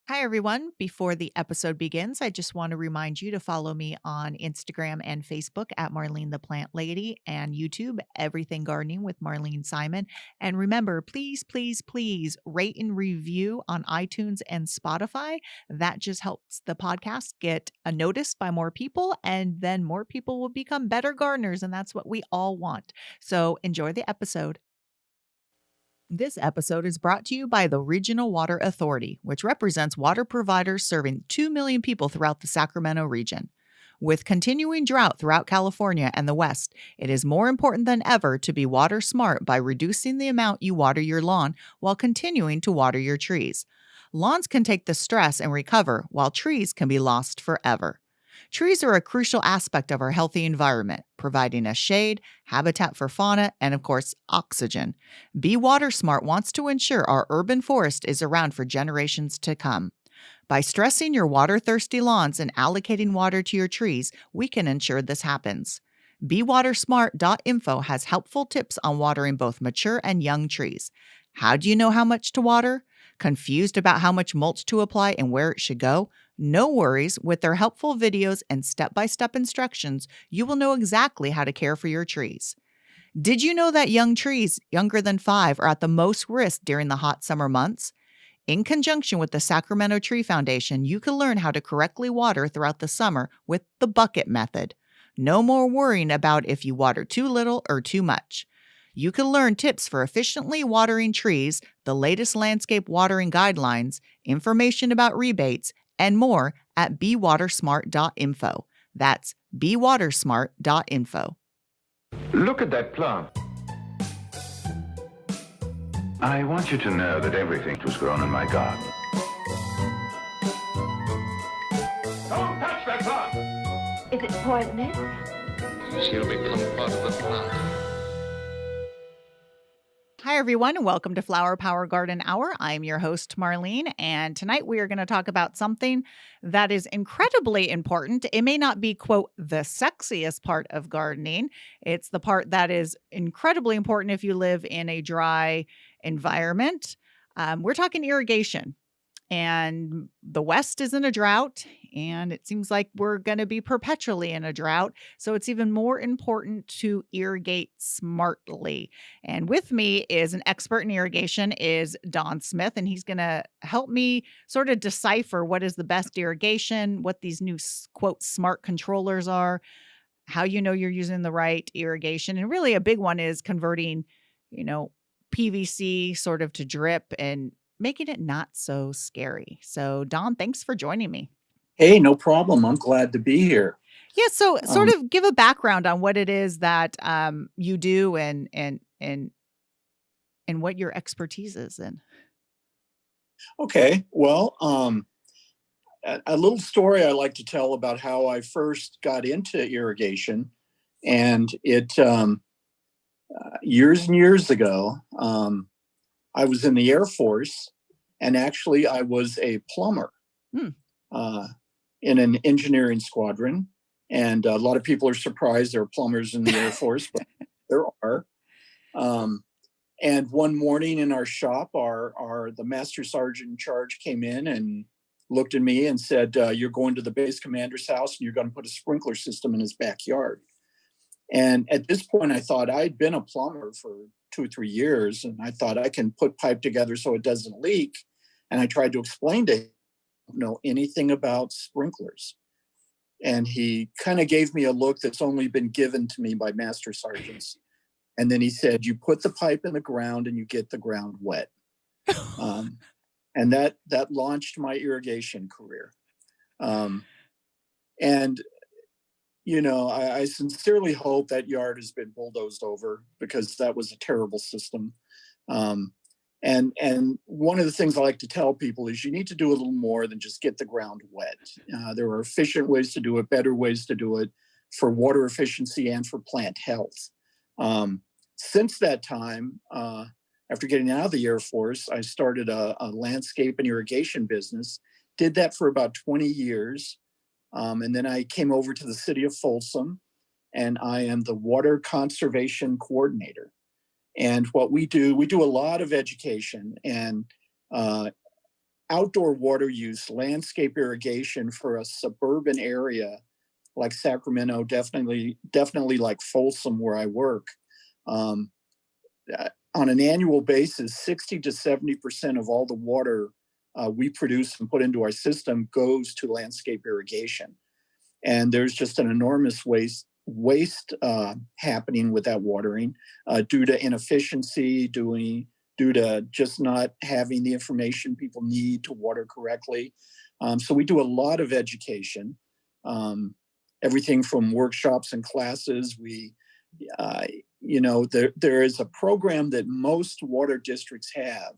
Hi, everyone. Before the episode begins, I just want to remind you to follow me on Instagram and Facebook at Marlene the Plant Lady and YouTube, Everything Gardening with Marlene Simon. And remember, please, please, please rate and review on iTunes and Spotify. That just helps the podcast get noticed by more people, and then more people will become better gardeners. And that's what we all want. So enjoy the episode. This episode is brought to you by the Regional Water Authority, which represents water providers serving 2 million people throughout the Sacramento region. With continuing drought throughout California and the West, it is more important than ever to be water smart by reducing the amount you water your lawn while continuing to water your trees. Lawns can take the stress and recover, while trees can be lost forever. Trees are a crucial aspect of our healthy environment, providing us shade, habitat for fauna, and of course, oxygen. Be Water Smart wants to ensure our urban forest is around for generations to come. By stressing your water-thirsty lawns and allocating water to your trees, we can ensure this happens. BeWatersmart.info has helpful tips on watering both mature and young trees. How do you know how much to water? Confused about how much mulch to apply and where it should go? No worries. With their helpful videos and step-by-step instructions, you will know exactly how to care for your trees. Did you know that young trees younger than 5 are at the most risk during the hot summer months? In conjunction with the Sacramento Tree Foundation, you can learn how to correctly water throughout the summer with the bucket method. No more worrying about if you water too little or too much. You can learn tips for efficiently watering trees, the latest landscape watering guidelines, information about rebates, and more at bewatersmart.info. That's bewatersmart.info. Look at that plant. I want you to know that everything was grown in my garden. Don't touch that plant! Is it poisonous? She'll become part of the plant. Hi, everyone, and welcome to Flower Power Garden Hour. I'm your host, Marlene, and tonight we are going to talk about something that is incredibly important. It may not be, quote, the sexiest part of gardening. It's the part that is incredibly important if you live in a dry environment. We're talking irrigation. And the West is in a drought, and it seems like we're going to be perpetually in a drought. So it's even more important to irrigate smartly. And with me is an expert in irrigation, is Don Smith, and he's going to help me sort of decipher what is the best irrigation, what these new quote smart controllers are, how you know you're using the right irrigation. And really a big one is converting, PVC sort of to drip and making it not so scary. So, Don, thanks for joining me. Hey, no problem. I'm glad to be here. Yeah, so sort of give a background on what it is that you do and what your expertise is in. Okay, well, a little story I like to tell about how I first got into irrigation, and it years and years ago, I was in the Air Force, and actually I was a plumber in an engineering squadron. And a lot of people are surprised there are plumbers in the Air Force, but there are. And one morning in our shop, the master sergeant in charge came in and looked at me and said, "You're going to the base commander's house and you're going to put a sprinkler system in his backyard." And at this point, I thought I'd been a plumber for 2 or 3 years, and I thought I can put pipe together so it doesn't leak. And I tried to explain to him, I don't know anything about sprinklers. And he kind of gave me a look that's only been given to me by master sergeants. And then he said, "You put the pipe in the ground and you get the ground wet." And that launched my irrigation career. And I sincerely hope that yard has been bulldozed over, because that was a terrible system. And one of the things I like to tell people is you need to do a little more than just get the ground wet. There are efficient ways to do it, better ways to do it for water efficiency and for plant health. Since that time, after getting out of the Air Force, I started a landscape and irrigation business, did that for about 20 years. And then I came over to the City of Folsom, and I am the water conservation coordinator. And what we do a lot of education. And outdoor water use, landscape irrigation for a suburban area like Sacramento, definitely like Folsom where I work. Um, on an annual basis, 60 to 70% of all the water we produce and put into our system goes to landscape irrigation. And there's just an enormous waste happening with that watering due to inefficiency, due to just not having the information people need to water correctly. So we do a lot of education, everything from workshops and classes. There is a program that most water districts have.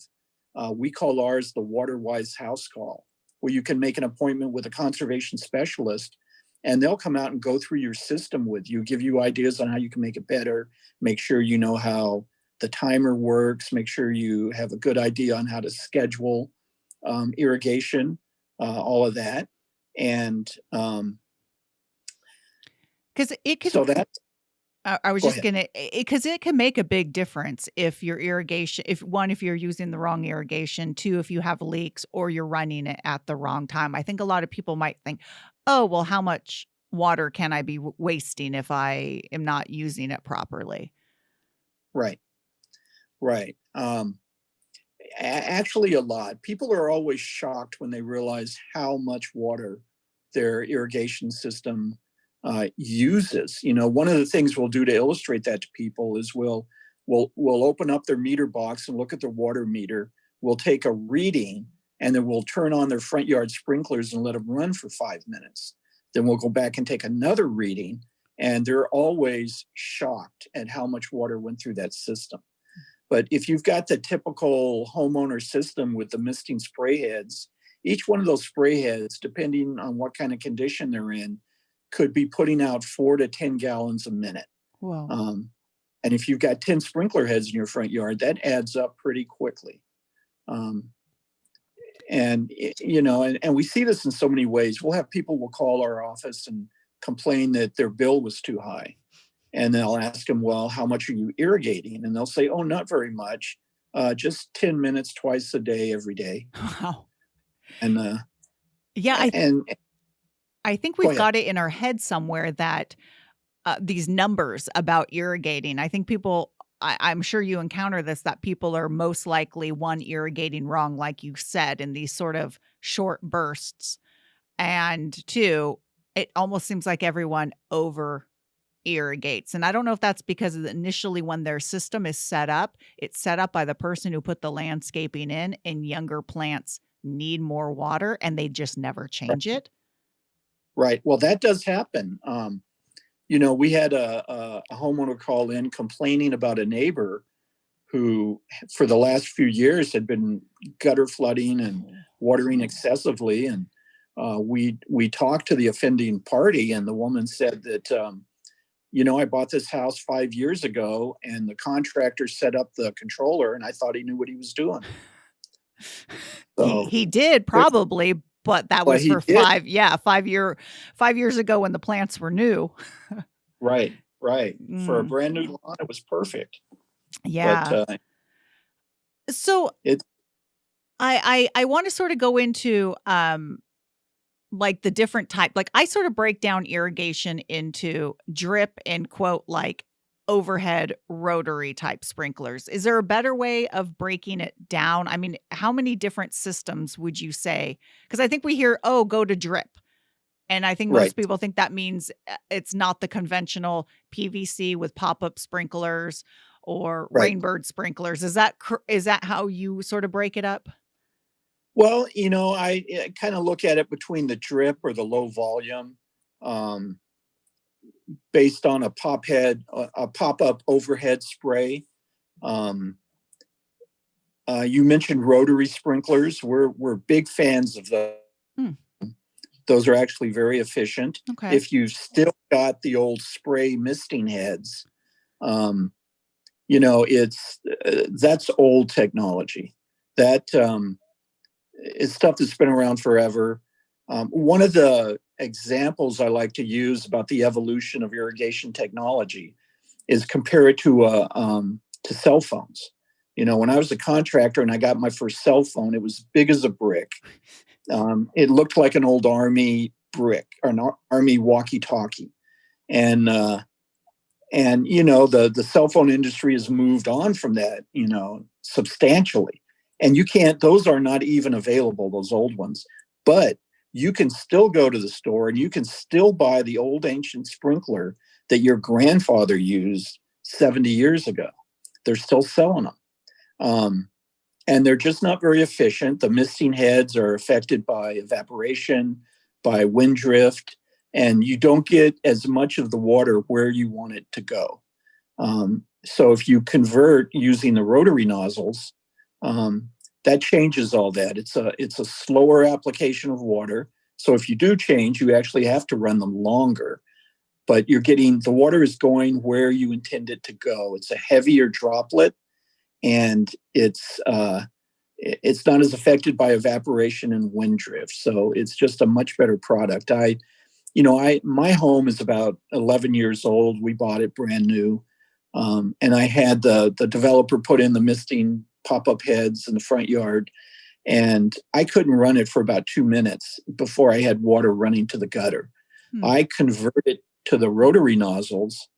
We call ours the Water Wise House Call, where you can make an appointment with a conservation specialist and they'll come out and go through your system with you, give you ideas on how you can make it better, make sure you know how the timer works, make sure you have a good idea on how to schedule irrigation, all of that. And because it could so that, I was go just ahead. gonna, because it can make a big difference if your irrigation, if one, if you're using the wrong irrigation, two, if you have leaks or you're running it at the wrong time. I think a lot of people might think, oh, well, how much water can I be wasting if I am not using it properly? Right, right. Actually, a lot. People are always shocked when they realize how much water their irrigation system uses. One of the things we'll do to illustrate that to people is we'll open up their meter box and look at their water meter. We'll take a reading and then we'll turn on their front yard sprinklers and let them run for 5 minutes. Then we'll go back and take another reading, and they're always shocked at how much water went through that system. But if you've got the typical homeowner system with the misting spray heads, each one of those spray heads, depending on what kind of condition they're in, could be putting out 4 to 10 gallons a minute. Wow. And if you've got 10 sprinkler heads in your front yard, that adds up pretty quickly. And we see this in so many ways. We'll have people will call our office and complain that their bill was too high. And they'll ask them, well, how much are you irrigating? And they'll say, oh, not very much, just 10 minutes twice a day, every day. Wow. And Yeah, and I think go we've ahead. got it in our head somewhere that these numbers about irrigating, I think people, I'm sure you encounter this, that people are most likely, one, irrigating wrong, like you said, in these sort of short bursts. And two, it almost seems like everyone over irrigates. And I don't know if that's because initially when their system is set up, it's set up by the person who put the landscaping in, and younger plants need more water and they just never change it. Right. Well, that does happen. We had a homeowner call in complaining about a neighbor who, for the last few years, had been gutter flooding and watering excessively. And we talked to the offending party, and the woman said that, I bought this house 5 years ago, and the contractor set up the controller, and I thought he knew what he was doing. He So, he did probably, but that but was he for did. 5 years ago when the plants were new. Right, right. For a Mm, brand new lawn, it was perfect. But yeah. So it I want to sort of go into like the different type. Like I sort of break down irrigation into drip and quote like overhead rotary type sprinklers. Is there a better way of breaking it down? I mean, how many different systems would you say? Because I think we hear, oh, go to drip. And I think right, most people think that means it's not the conventional PVC with pop-up sprinklers or right. rainbird sprinklers. Is that how you sort of break it up? Well, I kind of look at it between the drip or the low volume, um, based on a pop-up overhead spray. Um, you mentioned rotary sprinklers. We're big fans of those. Hmm, Those are actually very efficient. okay. If you've still got the old spray misting heads, um, it's that's old technology. That is stuff that's been around forever. One of the examples I like to use about the evolution of irrigation technology is compare it to cell phones. When I was a contractor and I got my first cell phone, it was big as a brick. It looked like an old army brick or an army walkie-talkie. And the cell phone industry has moved on from that, substantially. And those are not even available, those old ones. But you can still go to the store and you can still buy the old ancient sprinkler that your grandfather used 70 years ago. They're still selling them. And they're just not very efficient. The misting heads are affected by evaporation, by wind drift, and you don't get as much of the water where you want it to go. So if you convert using the rotary nozzles, that changes all that. It's a slower application of water. So if you do change, you actually have to run them longer. But the water is going where you intend it to go. It's a heavier droplet, and it's not as affected by evaporation and wind drift. So it's just a much better product. My home is about 11 years old. We bought it brand new. And I had the developer put in the misting pop-up heads in the front yard. And I couldn't run it for about 2 minutes before I had water running to the gutter. I converted to the rotary nozzles,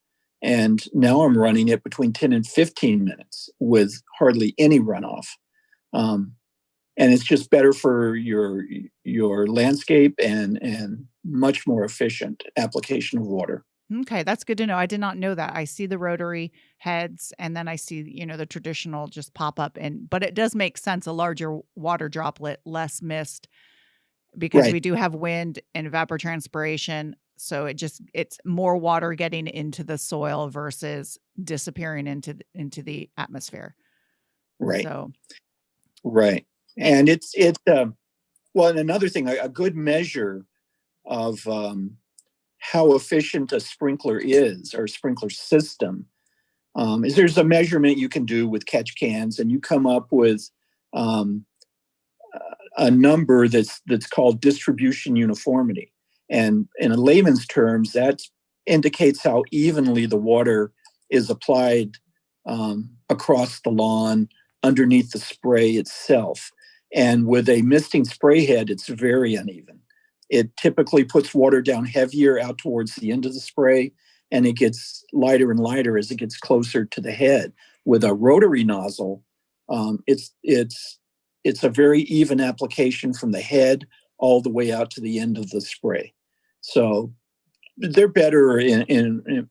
and now I'm running it between 10 and 15 minutes with hardly any runoff. And it's just better for your landscape and much more efficient application of water. Okay, that's good to know. I did not know that. I see the rotary heads and then I see, the traditional just pop up, but it does make sense, a larger water droplet, less mist, because Right. we do have wind and evapotranspiration. So it's more water getting into the soil versus disappearing into the atmosphere. Right. So, Right. eh, And and another thing, a good measure of how efficient a sprinkler is, or a sprinkler system, is there's a measurement you can do with catch cans, and you come up with um, a number that's called distribution uniformity. And in a layman's terms, that indicates how evenly the water is applied across the lawn, underneath the spray itself. And with a misting spray head, it's very uneven. It typically puts water down heavier out towards the end of the spray, and it gets lighter and lighter as it gets closer to the head. With a rotary nozzle, it's a very even application from the head all the way out to the end of the spray. So they're better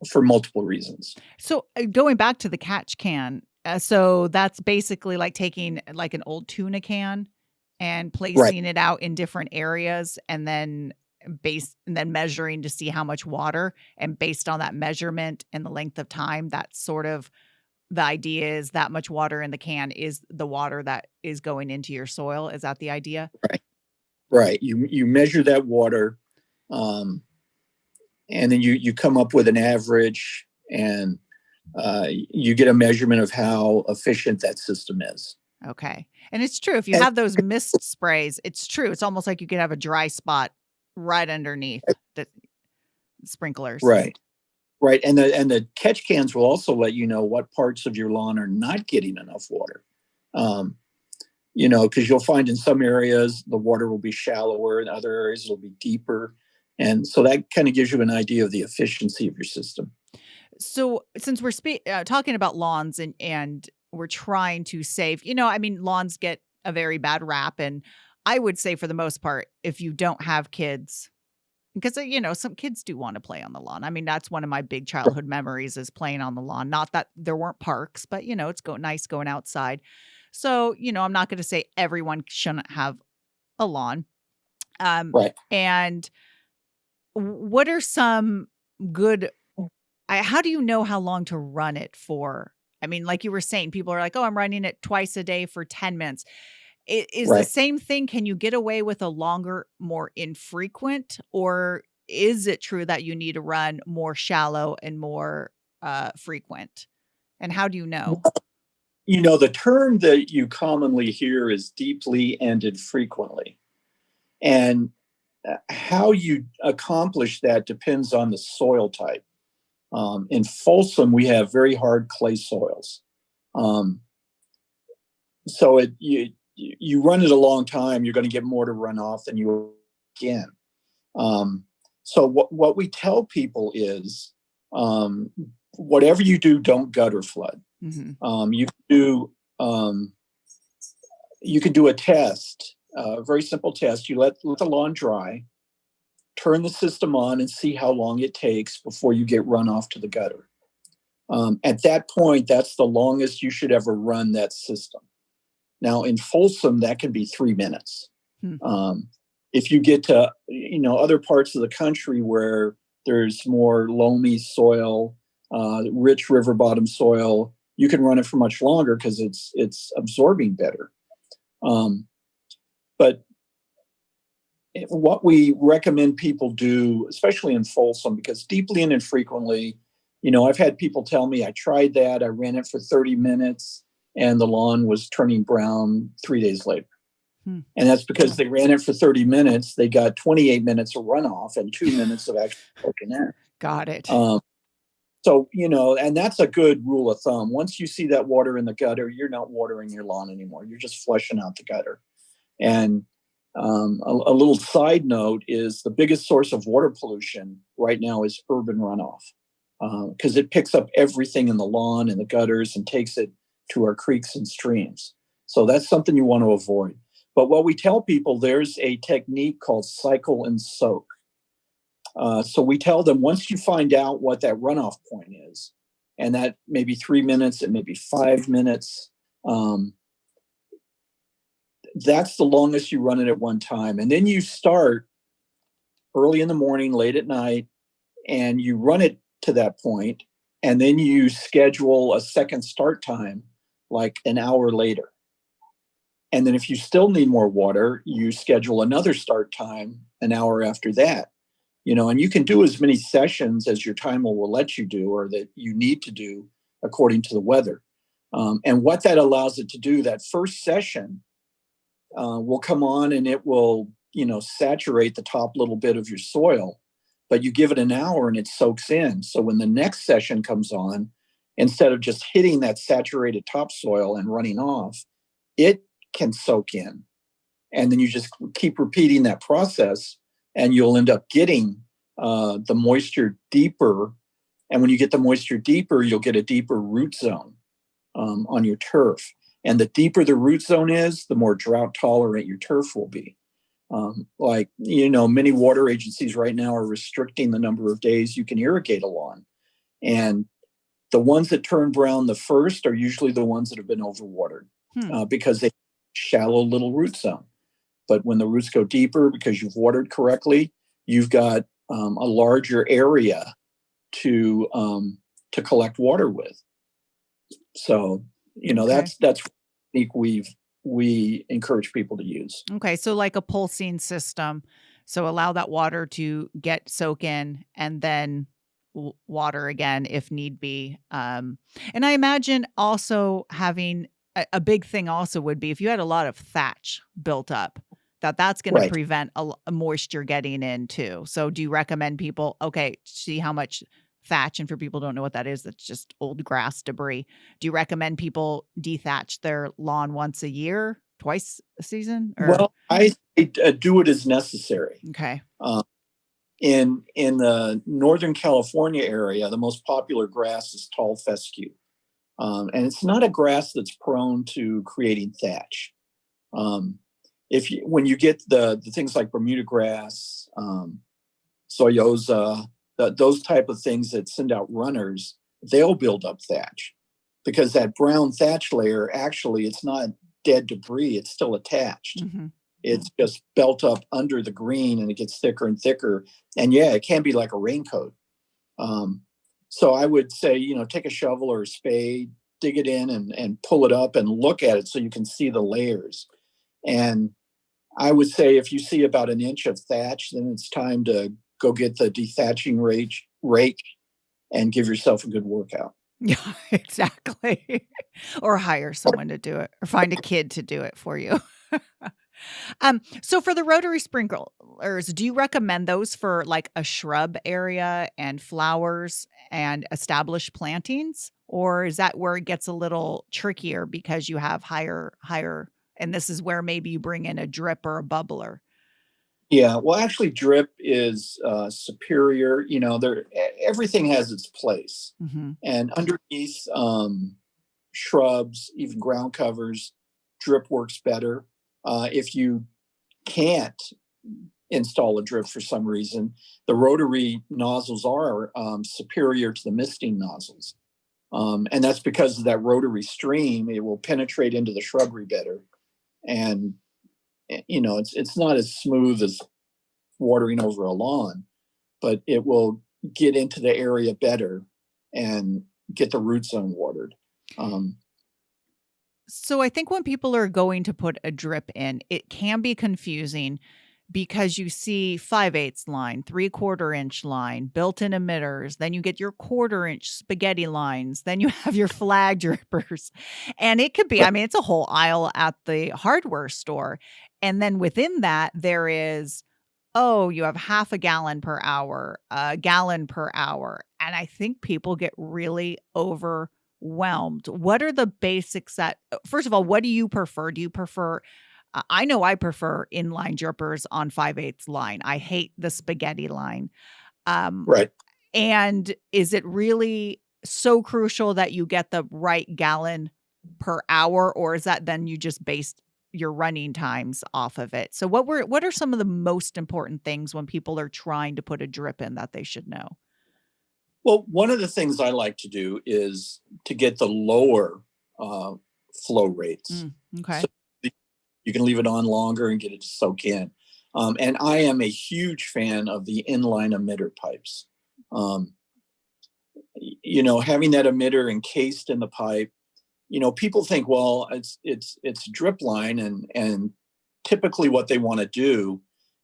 for multiple reasons. so going back to the catch can, so that's basically like taking like an old tuna can and Right, placing it out in different areas, and then measuring to see how much water, and based on that measurement and the length of time, that's sort of the idea, is that much water in the can is the water that is going into your soil. Is that the idea? right, right. You measure that water, um, and then you come up with an average, and you get a measurement of how efficient that system is. Okay. And it's true. If you And have those mist sprays, it's true. It's almost like you could have a dry spot right underneath the sprinklers. right, right, and the catch cans will also let you know what parts of your lawn are not getting enough water. Um, because you'll find in some areas the water will be shallower, in other areas it'll be deeper, and so that kind of gives you an idea of the efficiency of your system. So since we're talking about lawns, and we're trying to save, I mean, lawns get a very bad rap. And I would say for the most part, if you don't have kids, because, some kids do want to play on the lawn. I mean, that's one of my big childhood memories, is playing on the lawn. Not that there weren't parks, but, it's nice going outside. So, I'm not going to say everyone shouldn't have a lawn. Right. And what are some good, how do you know how long to run it for? I mean, like you were saying, people are like, oh, I'm running it twice a day for 10 minutes. It is the Right. same thing. Can you get away with a longer, more infrequent, or is it true that you need to run more shallow and more frequent? And how do you know? The term that you commonly hear is deeply and infrequently. And how you accomplish that depends on the soil type. In Folsom, we have very hard clay soils. Um, So you run it a long time, you're going to get more to run off than you can. So what we tell people is, um, whatever you do, don't gutter flood. Hmm. You can do a test, a very simple test. You let the lawn dry, turn the system on, and see how long it takes before you get runoff to the gutter. At that point, that's the longest you should ever run that system. Now, in Folsom, that can be 3 minutes. Hmm. If you get to other parts of the country where there's more loamy soil, rich river bottom soil, you can run it for much longer because it's absorbing better. But what we recommend people do, especially in Folsom, because deeply and infrequently, I've had people tell me, I tried that, I ran it for 30 minutes, and the lawn was turning brown 3 days later. Hmm. And that's because they ran it for 30 minutes. They got 28 minutes of runoff and 2 minutes of actually soaking in. Got it. So, and that's a good rule of thumb. Once you see that water in the gutter, you're not watering your lawn anymore. You're just flushing out the gutter. And a little side note is the biggest source of water pollution right now is urban runoff, because it picks up everything in the lawn and the gutters and takes it to our creeks and streams. So that's something you want to avoid. But what we tell people, there's a technique called cycle and soak. So we tell them, once you find out what that runoff point is, and that may be 3 minutes, it may be 5 minutes, that's the longest you run it at one time. And then you start early in the morning, late at night, and you run it to that point, and then you schedule a second start time like an hour later. And then if you still need more water, you schedule another start time an hour after that. And you can do as many sessions as your timer will let you do, or that you need to do according to the weather. And what that allows it to do, that first session will come on and it will, saturate the top little bit of your soil, but you give it an hour and it soaks in. So when the next session comes on, instead of just hitting that saturated topsoil and running off, it can soak in. And then you just keep repeating that process, and you'll end up getting the moisture deeper. And when you get the moisture deeper, you'll get a deeper root zone on your turf. And the deeper the root zone is, the more drought tolerant your turf will be. Many water agencies right now are restricting the number of days you can irrigate a lawn. And the ones that turn brown the first are usually the ones that have been overwatered because they have shallow little root zone. But when the roots go deeper, because you've watered correctly, you've got a larger area to collect water with. So, that's technique we encourage people to use. Okay, so like a pulsing system. So allow that water to soak in, and then water again if need be. And I imagine also having a big thing also would be if you had a lot of thatch built up, that's going to Right. prevent a moisture getting in too. So do you recommend people, see how much thatch, and for people who don't know what that is, that's just old grass debris. Do you recommend people dethatch their lawn once a year, twice a season? Or? Well, I do it as necessary. Okay. In the Northern California area, the most popular grass is tall fescue. And it's not a grass that's prone to creating thatch. When you get the things like Bermuda grass, soyoza, those type of things that send out runners, they'll build up thatch, because that brown thatch layer, actually, it's not dead debris, it's still attached. Mm-hmm. It's just built up under the green, and it gets thicker and thicker. And it can be like a raincoat. So I would say, take a shovel or a spade, dig it in and pull it up and look at it so you can see the layers. And I would say if you see about an inch of thatch, then it's time to go get the dethatching rake and give yourself a good workout. Yeah, exactly. Or hire someone to do it, or find a kid to do it for you. So for the rotary sprinklers, do you recommend those for like a shrub area and flowers and established plantings? Or is that where it gets a little trickier because you have higher, and this is where maybe you bring in a drip or a bubbler? Yeah, well, actually, drip is superior. Everything has its place, Mhm. and underneath shrubs, even ground covers, drip works better. If you can't install a drip for some reason, the rotary nozzles are superior to the misting nozzles. And that's because of that rotary stream. It will penetrate into the shrubbery better. And, it's not as smooth as watering over a lawn, but it will get into the area better and get the root zone watered. Um, So I think when people are going to put a drip in, it can be confusing because you see 5/8 line, 3/4 inch line, built-in emitters, then you get your 1/4 inch spaghetti lines, then you have your flag drippers. And it could be, I but mean, it's a whole aisle at the hardware store. And then within that, there is, oh, you have half a gallon per hour, a gallon per hour. And I think people get really overwhelmed. What are the basics that, first of all, what do you prefer? Do you prefer, I know I prefer inline drippers on 5/8 line. I hate the spaghetti line. Um, right. and is it really so crucial that you get the right gallon per hour, or is that then you just based your running times off of it? So what are some of the most important things when people are trying to put a drip in that they should know? Well, one of the things I like to do is to get the lower uh, flow rates. Mm, So okay. you can leave it on longer and get it to soak in. And I am a huge fan of the inline emitter pipes. Um, Having that emitter encased in the pipe, people think, well, it's drip line, and typically what they want to do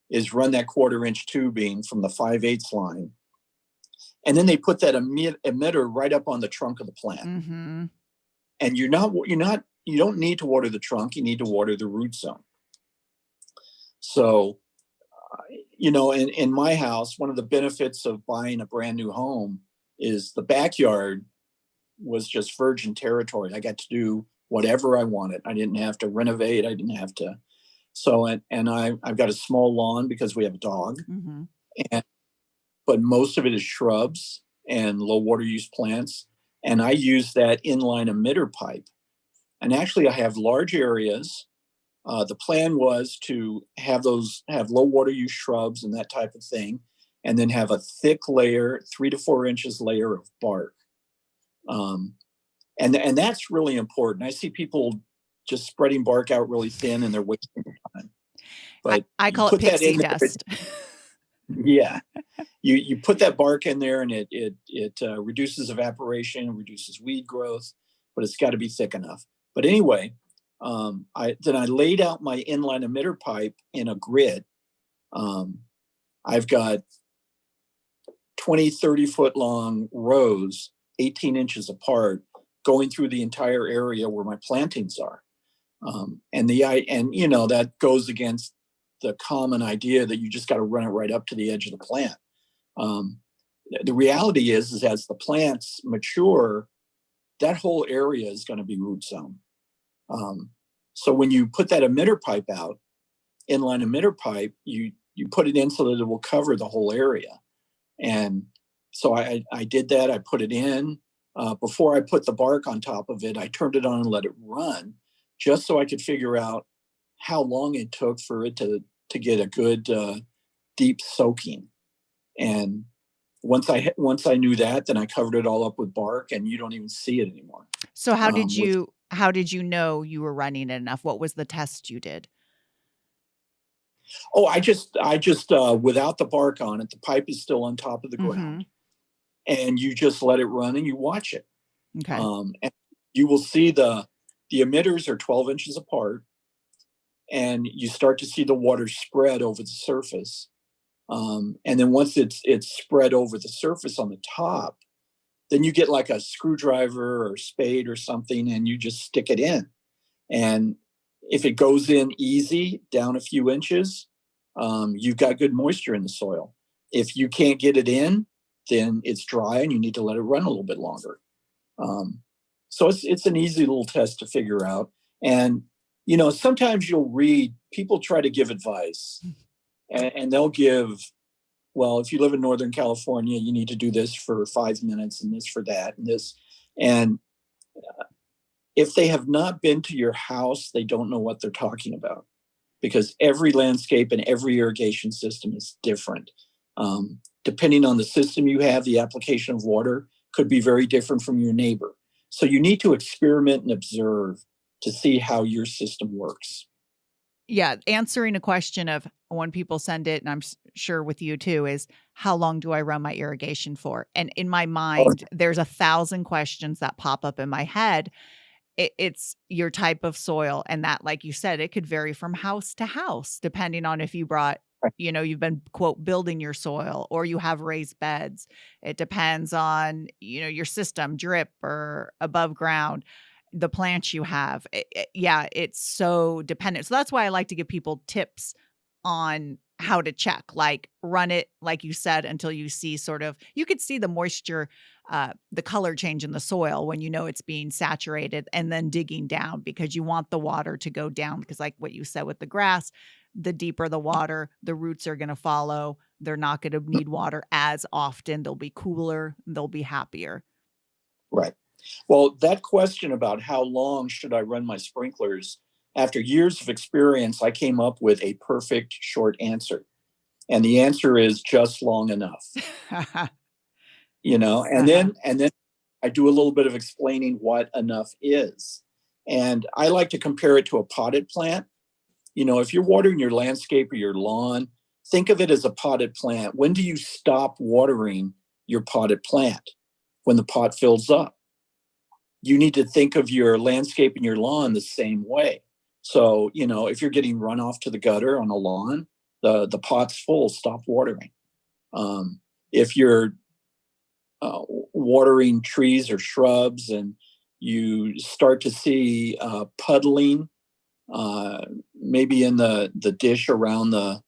is run that 1/4 inch tubing from the 5/8 line, and then they put that emitter right up on the trunk of the plant. Mhm. And you don't need to water the trunk, you need to water the root zone. So, in my house, one of the benefits of buying a brand new home is the backyard was just virgin territory. I got to do whatever I wanted. I didn't have to renovate. I didn't have to. So, I've got a small lawn because we have a dog, Mhm. and, but most of it is shrubs and low water use plants. And I use that inline emitter pipe. And actually, I have large areas. The plan was to have low water use shrubs and that type of thing, and then have a thick layer, 3 to 4 inches layer of bark. Um, and that's really important. I see people just spreading bark out really thin, and they're wasting time. I But I you call it put that pixie in there, dust. yeah. You put that bark in there, and it reduces evaporation, reduces weed growth, but it's got to be thick enough. But anyway, I laid out my inline emitter pipe in a grid. Um, I've got 20, 30 foot long rows, 18 inches apart, going through the entire area where my plantings are. And that goes against the common idea that you just got to run it right up to the edge of the plant. Um, the reality is as the plants mature, that whole area is going to be root zone. Um, so when you put that emitter pipe out, inline emitter pipe, you put it in so that it will cover the whole area. And so I did that. I put it in. Before I put the bark on top of it, I turned it on and let it run, just so I could figure out how long it took for it to get a good deep soaking. And once I knew that, then I covered it all up with bark, and you don't even see it anymore. So With how did you know you were running it enough? What was the test you did? Oh, I just without the bark on it, the pipe is still on top of the ground, Mhm. and you just let it run and you watch it. Okay. And you will see the emitters are 12 inches apart, and you start to see the water spread over the surface. And then once it's spread over the surface on the top, then you get like a screwdriver or spade or something, and you just stick it in. And If it goes in easy, down a few inches, you've got good moisture in the soil. If you can't get it in, then it's dry and you need to let it run a little bit longer. Um, so it's an easy little test to figure out. And sometimes you'll read people try to give advice, and they'll give, well, if you live in Northern California, you need to do this for 5 minutes and this for that and this. And if they have not been to your house, they don't know what they're talking about, because every landscape and every irrigation system is different. Depending on the system you have, the application of water could be very different from your neighbor. So you need to experiment and observe to see how your system works. Yeah, answering a question of when people send it, and I'm sure with you too, is how long do I run my irrigation for? And in my Or- mind, there's 1,000 questions that pop up in my head. It's your type of soil, and that, like you said, it could vary from house to house depending on if you brought, you've been quote building your soil or you have raised beds. It depends on, your system, drip or above ground, the plants you have. Yeah, it's so dependent. So that's why I like to give people tips on how to check, like run it, like you said, until you see sort of, you could see the moisture, the color change in the soil when it's being saturated, and then digging down because you want the water to go down. Because, like what you said with the grass, the deeper the water, the roots are going to follow. They're not going to need water as often. They'll be cooler. They'll be happier. Right. Well, that question about how long should I run my sprinklers, after years of experience, I came up with a perfect short answer. And the answer is just long enough. And Uh-huh. then I do a little bit of explaining what enough is. And I like to compare it to a potted plant. If you're watering your landscape or your lawn, think of it as a potted plant. When do you stop watering your potted plant? When the pot fills up. You need to think of your landscape and your lawn the same way. So, if you're getting runoff to the gutter on a lawn, the pot's full, stop watering. If you're watering trees or shrubs and you start to see puddling, maybe in the dish around the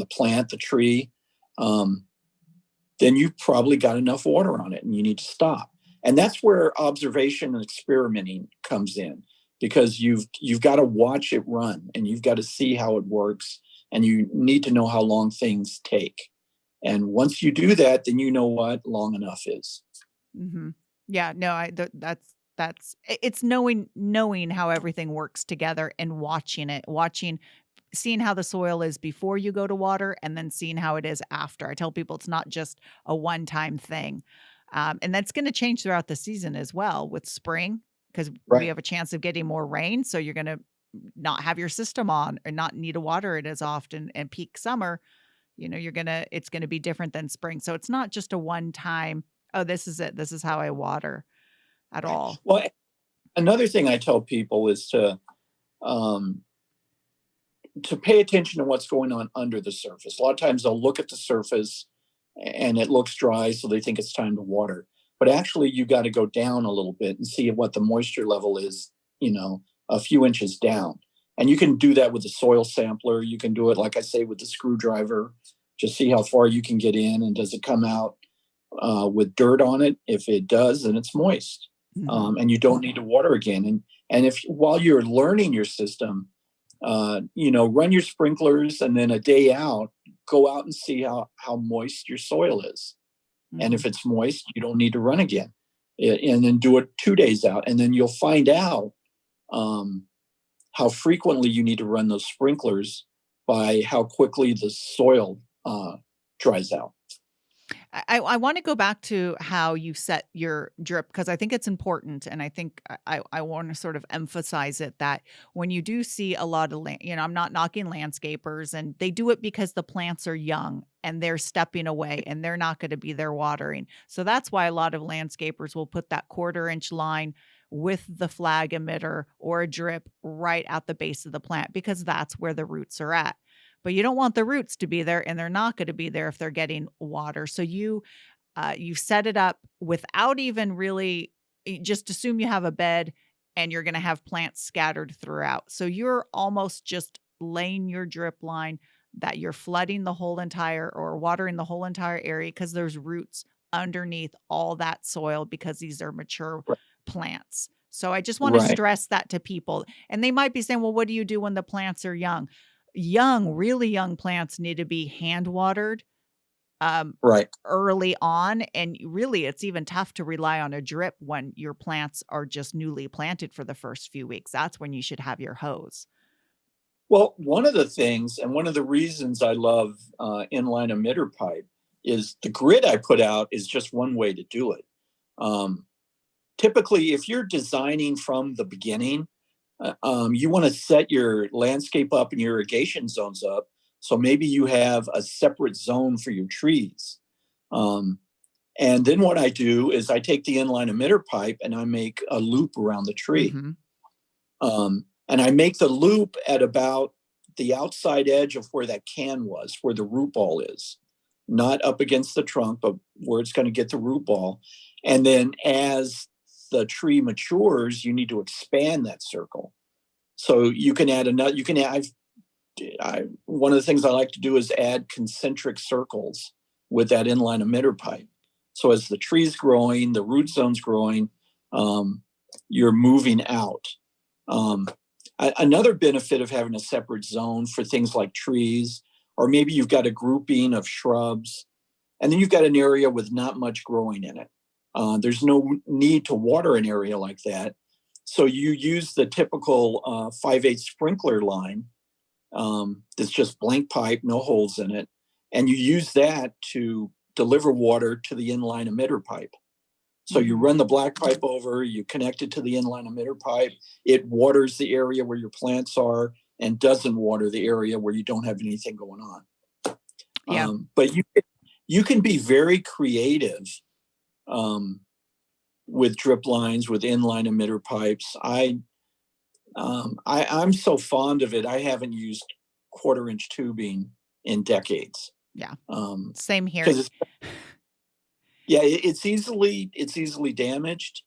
plant, the tree, then you've probably got enough water on it and you need to stop. And that's where observation and experimenting comes in, because you've got to watch it run and you've got to see how it works, and you need to know how long things take. And once you do that, then you know what long enough is. Mhm. Yeah, no, it's knowing how everything works together and seeing how the soil is before you go to water, and then seeing how it is after. I tell people it's not just a one-time thing. And that's gonna change throughout the season as well with spring, because we Right. have a chance of getting more rain, so you're gonna not have your system on or not need to water it as often. And peak summer, it's gonna be different than spring. So it's not just a one time, "Oh, this is it. This is how I water," at Right. all. Well, another thing I tell people is um, to pay attention to what's going on under the surface. A lot of times they'll look at the surface and it looks dry, so they think it's time to water. But actually, you got to go down a little bit and see what the moisture level is, a few inches down. And you can do that with the soil sampler. You can do it, like I say, with the screwdriver. Just see how far you can get in, and does it come out with dirt on it? If it does, then it's moist, Mhm. and you don't need to water again. And if while you're learning your system, run your sprinklers, and then a day out, go out and see how moist your soil is. And Mhm. if it's moist, you don't need to run again. And then do it 2 days out, and then you'll find out um, how frequently you need to run those sprinklers by how quickly the soil dries out. I want to go back to how you set your drip, because I think it's important, and I think I want to sort of emphasize it, that when you do see a lot of land, I'm not knocking landscapers, and they do it because the plants are young and they're stepping away and they're not going to be there watering. So that's why a lot of landscapers will put that 1/4 inch line with the flag emitter or a drip right at the base of the plant, because that's where the roots are at. But you don't want the roots to be there, and they're not gonna be there if they're getting water. So you set it up without even really, just assume you have a bed and you're going to have plants scattered throughout. So you're almost just laying your drip line that you're flooding the whole entire or watering the whole entire area because there's roots underneath all that soil because these are mature Right. plants. So I just want to Right. stress that to people. And they might be saying, well, what do you do when the plants are young? Young, really young plants need to be hand watered um, Right. early on. And really, it's even tough to rely on a drip when your plants are just newly planted for the first few weeks. That's when you should have your hose. Well, one of the things, and one of the reasons I love inline emitter pipe is the grid I put out is just one way to do it. Um, Typically, if you're designing from the beginning, you want to set your landscape up and your irrigation zones up. So maybe you have a separate zone for your trees. Um, and then what I do is I take the inline emitter pipe and I make a loop around the tree. Mhm. And I make the loop at about the outside edge of where that can was, where the root ball is, not up against the trunk, but where it's going to get the root ball. And then as the tree matures, you need to expand that circle. So you can add another, you can add, one of the things I like to do is add concentric circles with that inline emitter pipe. So as the tree's growing, the root zone's growing, you're moving out. Um, Another benefit of having a separate zone for things like trees, or maybe you've got a grouping of shrubs, and then you've got an area with not much growing in it. There's no need to water an area like that. So you use the typical 5/8 sprinkler line that's just blank pipe, no holes in it. And you use that to deliver water to the inline emitter pipe. So you run the black pipe over, you connect it to the inline emitter pipe. It waters the area where your plants are and doesn't water the area where you don't have anything going on. Yeah. But you can be very creative um, with drip lines, with inline emitter pipes. I'm so fond of it. I haven't used 1/4 inch tubing in decades. Yeah. Um, Same here. because yeah, it's easily damaged.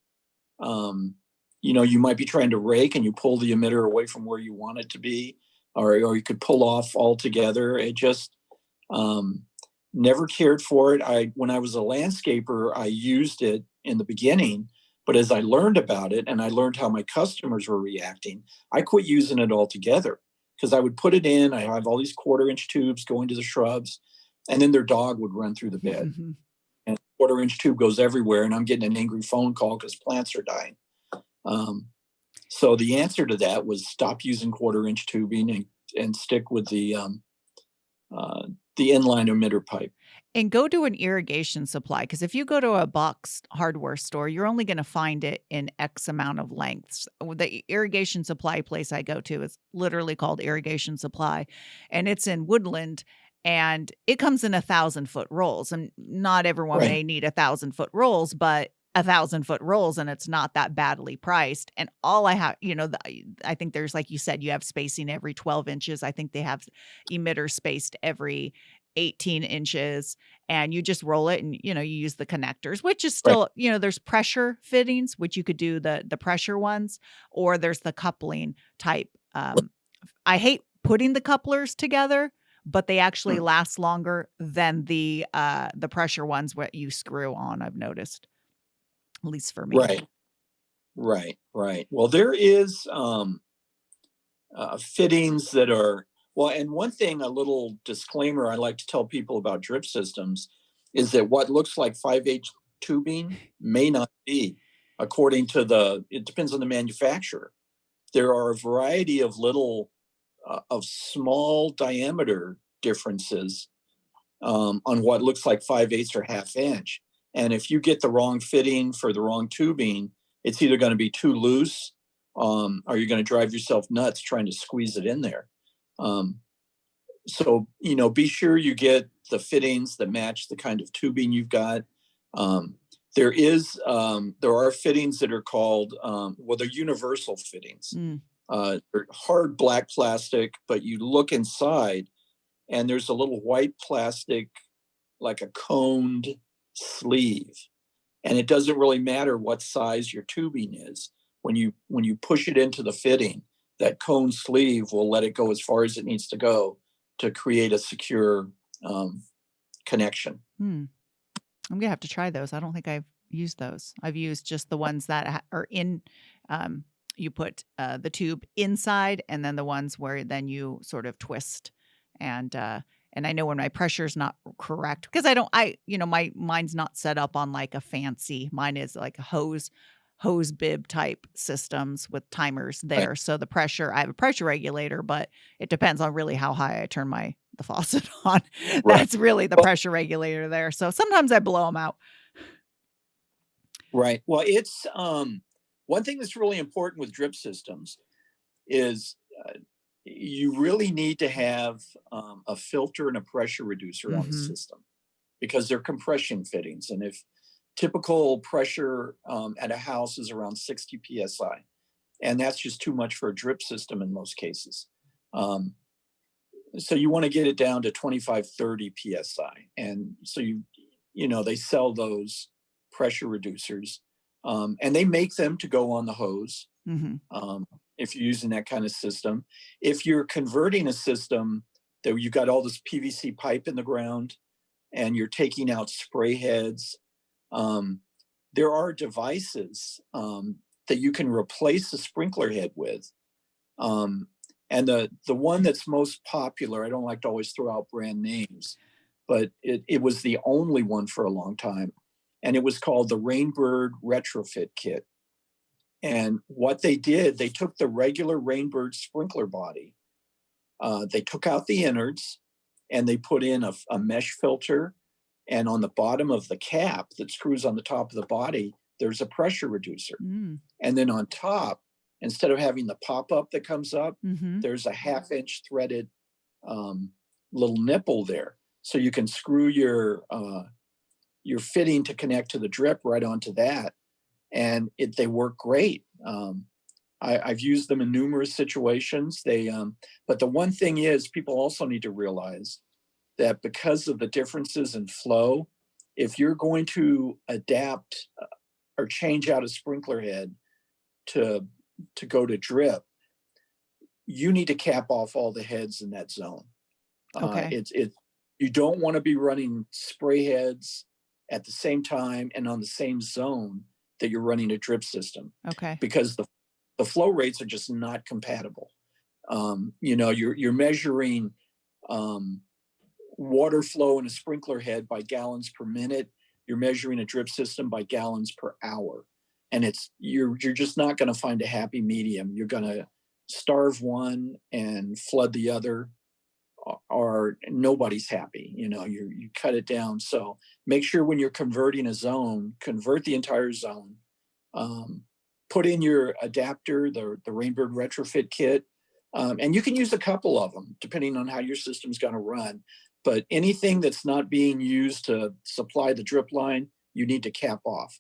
Um, you might be trying to rake and you pull the emitter away from where you want it to be, or you could pull off altogether. It just um, never cared for it. When I was a landscaper, I used it in the beginning, but as I learned about it and I learned how my customers were reacting, I quit using it altogether because I would put it in. I have all these 1/4 inch tubes going to the shrubs, and then their dog would run through the bed. And 1/4 inch tube goes everywhere, and I'm getting an angry phone call because plants are dying. Um, so the answer to that was stop using 1/4 inch tubing and stick with the inline emitter pipe. And go to an irrigation supply because if you go to a box hardware store, you're only going to find it in X amount of lengths. The irrigation supply place I go to is literally called Irrigation Supply, and it's in Woodland. And it comes in 1,000-foot rolls. And not everyone Right. may need 1,000-foot rolls, but 1,000-foot rolls, and it's not that badly priced. And all I have, I think there's, like you said, you have spacing every 12 inches. I think they have emitters spaced every 18 inches, and you just roll it and you use the connectors, which is Right. still, there's pressure fittings, which you could do the pressure ones, or there's the coupling type. I hate putting the couplers together, but they actually Mm. last longer than the pressure ones what you screw on, I've noticed, at least for me. Right. Right. Right. Well, there is fittings that are well, and one thing, a little disclaimer I like to tell people about drip systems is that what looks like 5/8 tubing may not be, according to it depends on the manufacturer. There are a variety of of small diameter differences on what looks like 5/8 or 1/2 inch. And if you get the wrong fitting for the wrong tubing, it's either going to be too loose, or you're going to drive yourself nuts trying to squeeze it in there. Um, so, be sure you get the fittings that match the kind of tubing you've got. Um, there are fittings that are called, well, they're universal fittings. Mm. They're hard black plastic, but you look inside and there's a little white plastic, like a coned sleeve. And it doesn't really matter what size your tubing is. when you push it into the fitting, that cone sleeve will let it go as far as it needs to go to create a secure connection. Hmm. I'm gonna have to try those. I don't think I've used those. I've used just the ones that are in. You put the tube inside, and then the ones where then you sort of twist, and and I know when my pressure is not correct because I don't. Mine's not set up on like a fancy. Mine is like a hose bib type systems with timers Right. there. So the pressure, I have a pressure regulator, but it depends on really how high I turn the faucet on. Right. That's really the Well, pressure regulator there. So sometimes I blow them out. right. Well, it's one thing that's really important with drip systems is you really need to have a filter and a pressure reducer on the Mhm. system because they're compression fittings. And if typical pressure at a house is around 60 psi, and that's just too much for a drip system in most cases. So you want to get it down to 25, 30 psi. And so they sell those pressure reducers, and they make them to go on the hose. Mhm. If you're using that kind of system. If you're converting a system that you got all this PVC pipe in the ground and you're taking out spray heads, there are devices that you can replace the sprinkler head with. And the one that's most popular, I don't like to always throw out brand names, but it was the only one for a long time. And it was called the Rainbird Retrofit Kit. And what they did, they took the regular Rainbird sprinkler body, they took out the innards, and they put in a mesh filter. And on the bottom of the cap that screws on the top of the body, there's a pressure reducer. Mm. And then on top, instead of having the pop-up that comes up, Mhm. there's a half-inch threaded little nipple there. So you can screw your fitting to connect to the drip right onto that. And they work great. I've used them in numerous situations. But the one thing is, people also need to realize that because of the differences in flow, if you're going to adapt or change out a sprinkler head to go to drip, you need to cap off all the heads in that zone. Okay. You don't want to be running spray heads at the same time and on the same zone that you're running a drip system, Okay. because the flow rates are just not compatible. You're measuring water flow in a sprinkler head by gallons per minute. You're measuring a drip system by gallons per hour, and you're just not going to find a happy medium. You're going to starve one and flood the other, or nobody's happy. You cut it down. So make sure when you're converting a zone, convert the entire zone. Put in your adapter, the Rainbird Retrofit Kit, and you can use a couple of them depending on how your system's going to run. But anything that's not being used to supply the drip line, you need to cap off.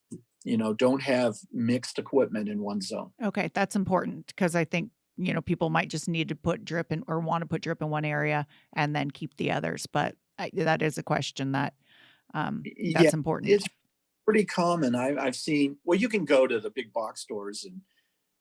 Don't have mixed equipment in one zone. Okay, that's important because I think, people might just need to put drip in or want to put drip in one area and then keep the others. But that is a question that Yeah, that's important. it's pretty common. I've seen, well, you can go to the big box stores and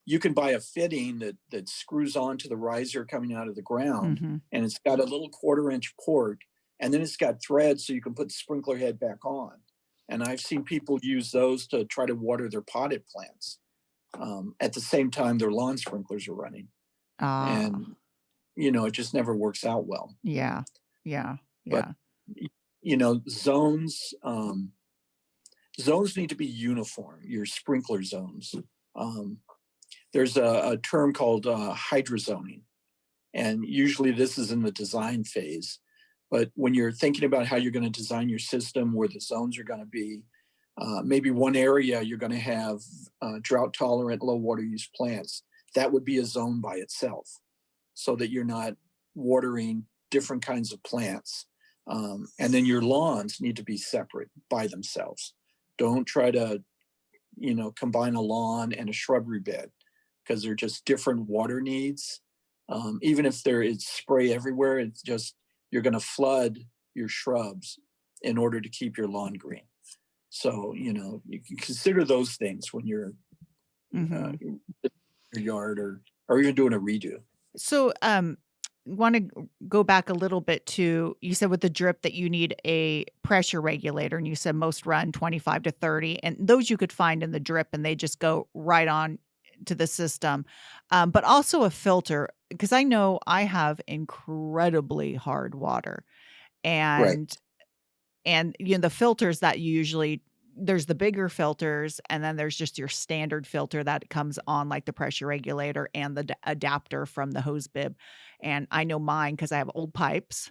you can buy a fitting that screws onto the riser coming out of the ground, Mhm. and it's got a little 1/4-inch port, and then it's got threads so you can put the sprinkler head back on. And I've seen people use those to try to water their potted plants at the same time their lawn sprinklers are running. Ah, And it just never works out well. yeah, yeah, But yeah. zones need to be uniform, your sprinkler zones. There's a term called hydrozoning, and usually this is in the design phase. But when you're thinking about how you're going to design your system, where the zones are going to be, maybe one area you're going to have drought tolerant, low water use plants. That would be a zone by itself, so that you're not watering different kinds of plants. And then your lawns need to be separate by themselves. Don't try to, combine a lawn and a shrubbery bed, because they're just different water needs. Even if there is spray everywhere, it's just, you're going to flood your shrubs in order to keep your lawn green. So, you can consider those things when you're uh, Mhm. your yard, or you're doing a redo. So, want to go back a little bit to you said with the drip that you need a pressure regulator, and you said most run 25 to 30, and those you could find in the drip, and they just go right on to the system. But also a filter, because I know I have incredibly hard water, Right. and the filters that you usually there's the bigger filters, and then there's just your standard filter that comes on, like the pressure regulator and the adapter from the hose bib, and I know mine because I have old pipes,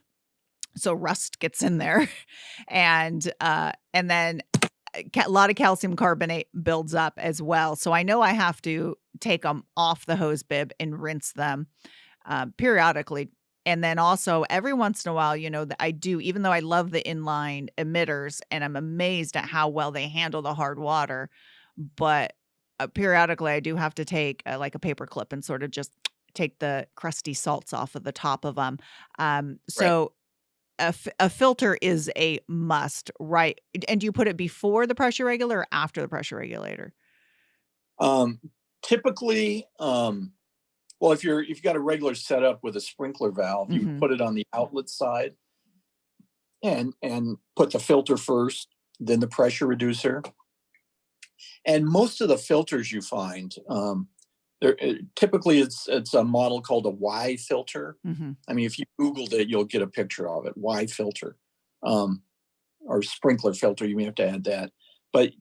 so rust gets in there, and then a lot of calcium carbonate builds up as well, so I know I have to take them off the hose bib and rinse them periodically. And then also every once in a while, that I do, even though I love the inline emitters and I'm amazed at how well they handle the hard water, but periodically I do have to take like a paper clip and sort of just take the crusty salts off of the top of them. Right. So a filter is a must, right? And do you put it before the pressure regulator or after the pressure regulator? Um, Typically, well, if you've got a regular setup with a sprinkler valve, you would Hmm. put it on the outlet side and put the filter first, then the pressure reducer. And most of the filters you find, typically it's a model called a Y filter. Hmm. I mean, if you Googled it, you'll get a picture of it. Y filter, um, or sprinkler filter. You may have to add that. But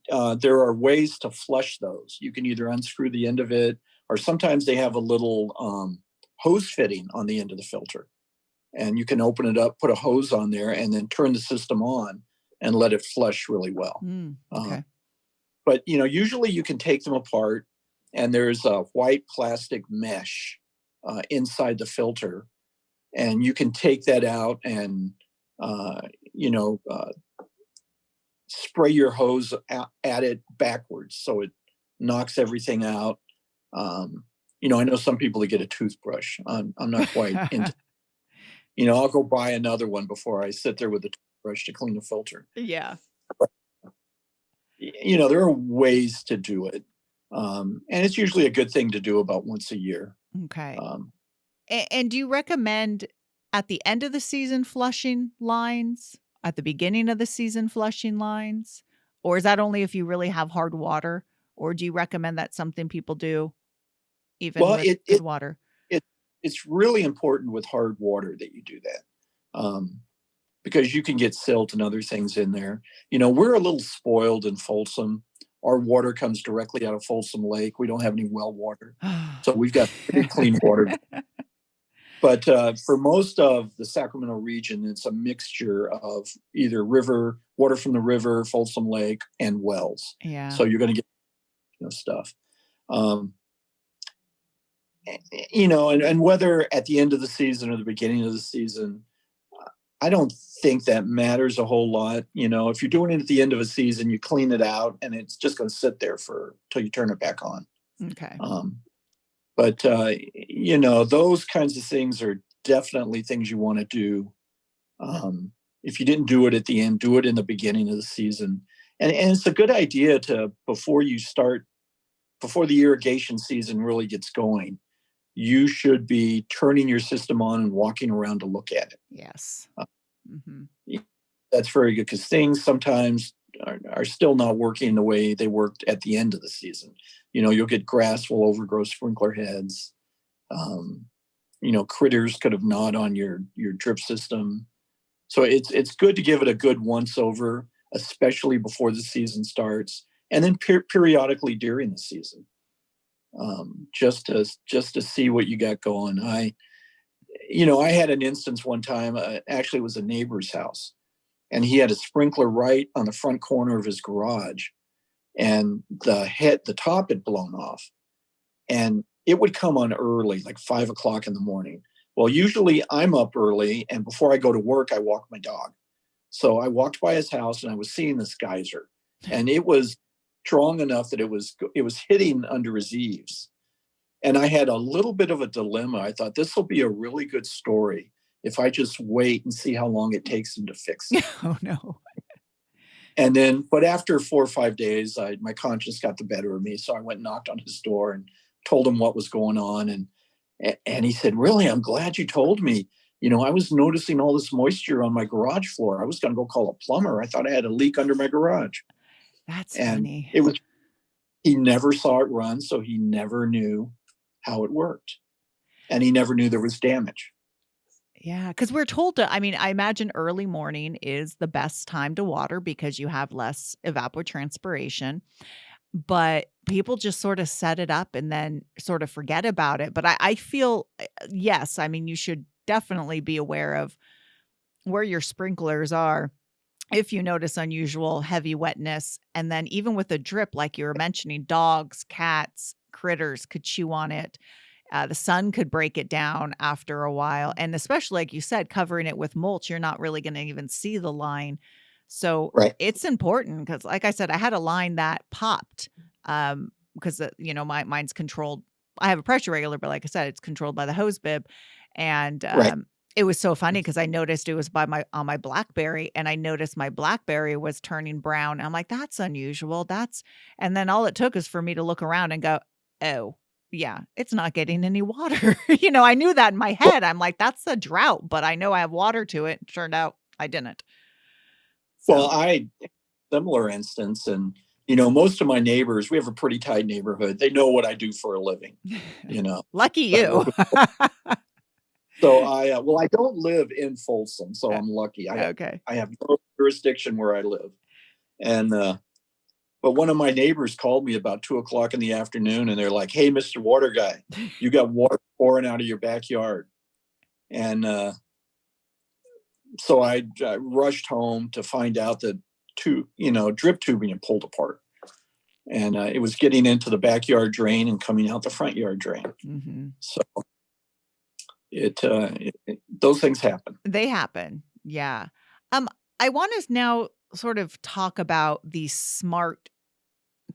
there are ways to flush those. You can either unscrew the end of it, or sometimes they have a little hose fitting on the end of the filter, and you can open it up, put a hose on there, and then turn the system on and let it flush really well. Okay. But usually you can take them apart, and there's a white plastic mesh inside the filter, and you can take that out and uh, you know uh, spray your hose at it backwards so it knocks everything out. Um, I know some people that get a toothbrush. I'm not quite into. I'll go buy another one before I sit there with a toothbrush to clean the filter. Yeah. There are ways to do it, and it's usually a good thing to do about once a year. Okay. Um, And do you recommend at the end of the season flushing lines? At the beginning of the season flushing lines? Or is that only if you really have hard water? Or do you recommend that's something people do even well, with it good it water? it it's really important with hard water that you do that, because you can get silt and other things in there. We're a little spoiled in Folsom. Our water comes directly out of Folsom Lake. We don't have any well water, so we've got pretty clean water. But for most of the Sacramento region, it's a mixture of either river water from the river, Folsom Lake, and wells. Yeah. So you're going to get stuff. Um, and whether at the end of the season or the beginning of the season, I don't think that matters a whole lot. If you're doing it at the end of a season, you clean it out, and it's just going to sit there for till you turn it back on. Okay. But those kinds of things are definitely things you want to do. If you didn't do it at the end, do it in the beginning of the season. And it's a good idea to before the irrigation season really gets going, you should be turning your system on and walking around to look at it. Yes. Uh, Hmm. that's very good because things sometimes are still not working the way they worked at the end of the season. You'll get grass will overgrow sprinkler heads. Um, Critters could have gnawed on your drip system. So it's good to give it a good once over, especially before the season starts, and then periodically during the season, just to see what you got going. I had an instance one time. Actually, it was a neighbor's house, and he had a sprinkler right on the front corner of his garage, and the top had blown off, and it would come on early, like 5 o'clock in the morning. Well, usually I'm up early, and before I go to work, I walk my dog. So I walked by his house, and I was seeing this geyser, and it was strong enough that it was hitting under his eaves. And I had a little bit of a dilemma. I thought this will be a really good story if I just wait and see how long it takes him to fix it. Oh no. And then, but after 4 or 5 days, my conscience got the better of me. So I went and knocked on his door and told him what was going on. And he said, really, I'm glad you told me. I was noticing all this moisture on my garage floor. I was going to go call a plumber. I thought I had a leak under my garage. That's And funny. he never saw it run. So he never knew how it worked. And he never knew there was damage. Yeah, because we're told to I mean, I imagine early morning is the best time to water because you have less evapotranspiration, but people just sort of set it up and then sort of forget about it. But I feel, yes, I mean, you should definitely be aware of where your sprinklers are if you notice unusual heavy wetness. And then even with a drip, like you were mentioning, dogs, cats, critters could chew on it. The sun could break it down after a while. And especially, like you said, covering it with mulch, you're not really going to even see the line. So Right. it's important because, like I said, I had a line that popped because, mine's controlled. I have a pressure regulator, but like I said, it's controlled by the hose bib. And Right. it was so funny because I noticed it was on my BlackBerry, and I noticed my BlackBerry was turning brown. I'm like, that's unusual. And then all it took is for me to look around and go, oh, yeah, it's not getting any water. I knew that in my head. I'm like, that's a drought, but I know I have water to it. Turned out I didn't. Well, So I similar instance, and most of my neighbors, we have a pretty tight neighborhood. They know what I do for a living. lucky I work you. with, so I don't live in Folsom, so I'm lucky. Okay. I have no jurisdiction where I live, and but one of my neighbors called me about 2 o'clock in the afternoon, and they're like, "Hey, Mr. Water Guy, you got water pouring out of your backyard," and so I rushed home to find out that drip tubing had pulled apart, and it was getting into the backyard drain and coming out the front yard drain. Mm-hmm. So those things happen. They happen. Yeah. I want to now sort of talk about the smart.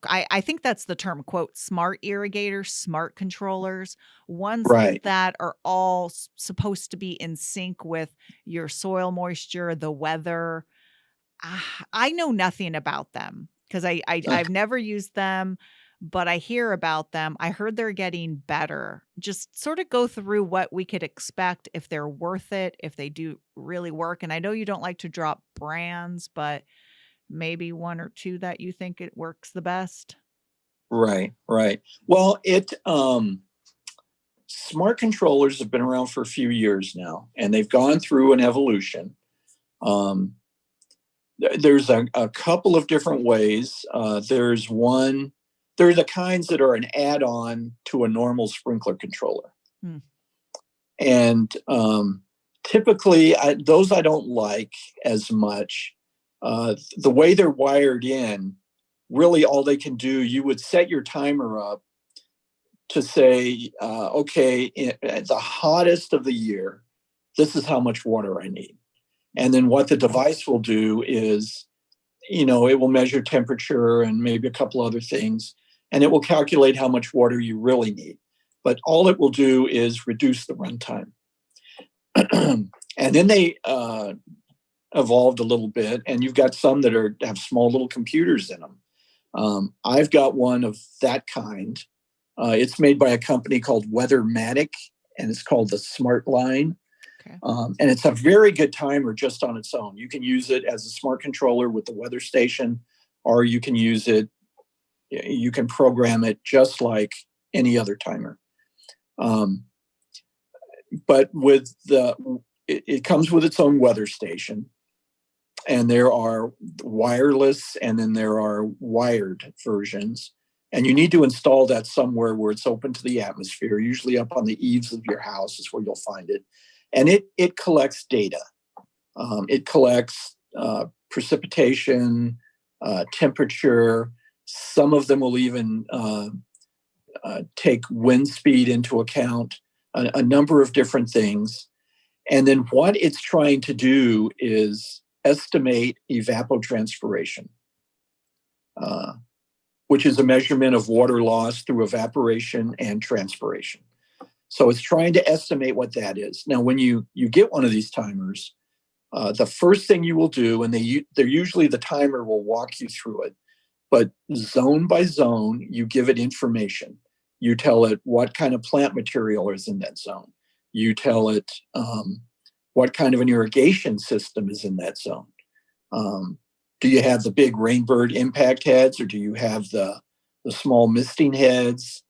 I think that's the term, quote, smart irrigators, smart controllers, ones Right. that are all supposed to be in sync with your soil moisture, the weather. I know nothing about them because I've never used them, but I hear about them. I heard they're getting better. Just sort of go through what we could expect, if they're worth it, if they do really work. And I know you don't like to drop brands, but maybe one or two that you think it works the best. Right. Well, smart controllers have been around for a few years now, and they've gone through an evolution. There's a couple of different ways. There are the kinds that are an add-on to a normal sprinkler controller. Hmm. And typically, those I don't like as much. The way they're wired in, really all they can do, you would set your timer up to say, okay, at the hottest of the year, this is how much water I need. And then what the device will do is, it will measure temperature and maybe a couple other things, and it will calculate how much water you really need. But all it will do is reduce the runtime. And then they evolved a little bit, and you've got some that have small little computers in them. I've got one of that kind. It's made by a company called Weathermatic, and it's called the Smart Line. Okay. And it's a very good timer just on its own. You can use it as a smart controller with the weather station, or you can program it just like any other timer. But it comes with its own weather station. And there are wireless, and then there are wired versions. And you need to install that somewhere where it's open to the atmosphere, usually up on the eaves of your house is where you'll find it. And it collects data. It collects precipitation, temperature. Some of them will even take wind speed into account, a number of different things. And then what it's trying to do is estimate evapotranspiration, which is a measurement of water loss through evaporation and transpiration. So it's trying to estimate what that is. Now, when you get one of these timers, The first thing you will do, and they're usually the timer will walk you through it, but zone by zone, you give it information. You tell it what kind of plant material is in that zone. You tell it what kind of an irrigation system is in that zone. Do you have the big rainbird impact heads, or do you have the small misting heads?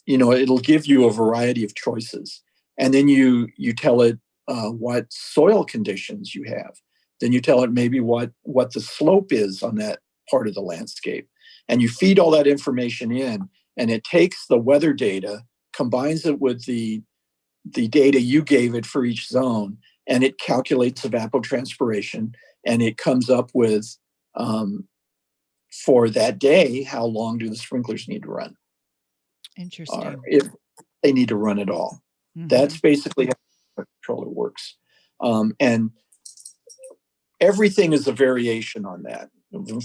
It'll give you a variety of choices. And then you tell it what soil conditions you have. Then you tell it maybe what the slope is on that part of the landscape. And you feed all that information in, and it takes the weather data, combines it with the data you gave it for each zone, and it calculates evapotranspiration, and it comes up with, for that day, how long do the sprinklers need to run? Interesting. If they need to run at all. Mm-hmm. That's basically how the controller works. And everything is a variation on that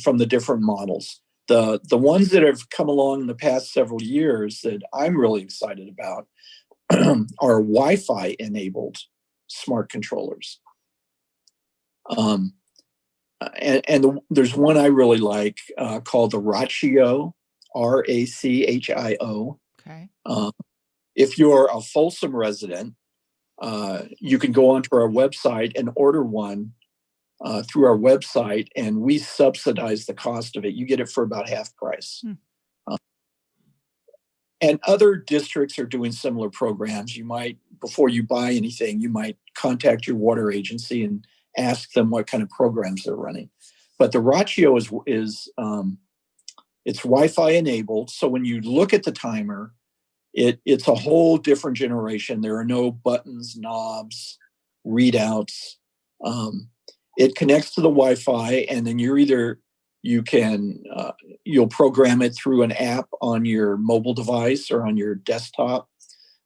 from the different models. The ones that have come along in the past several years that I'm really excited about are Wi-Fi enabled smart controllers. There's one I really like called the Rachio, Rachio. Okay. If you're a Folsom resident, you can go onto our website and order one through our website, and we subsidize the cost of it. You get it for about half price. And other districts are doing similar programs. You might, before you buy anything, you might contact your water agency and ask them what kind of programs they're running. But the Rachio is it's Wi-Fi enabled. So when you look at the timer, it's a whole different generation. There are no buttons, knobs, readouts. It connects to the Wi-Fi, and then you'll program it through an app on your mobile device or on your desktop.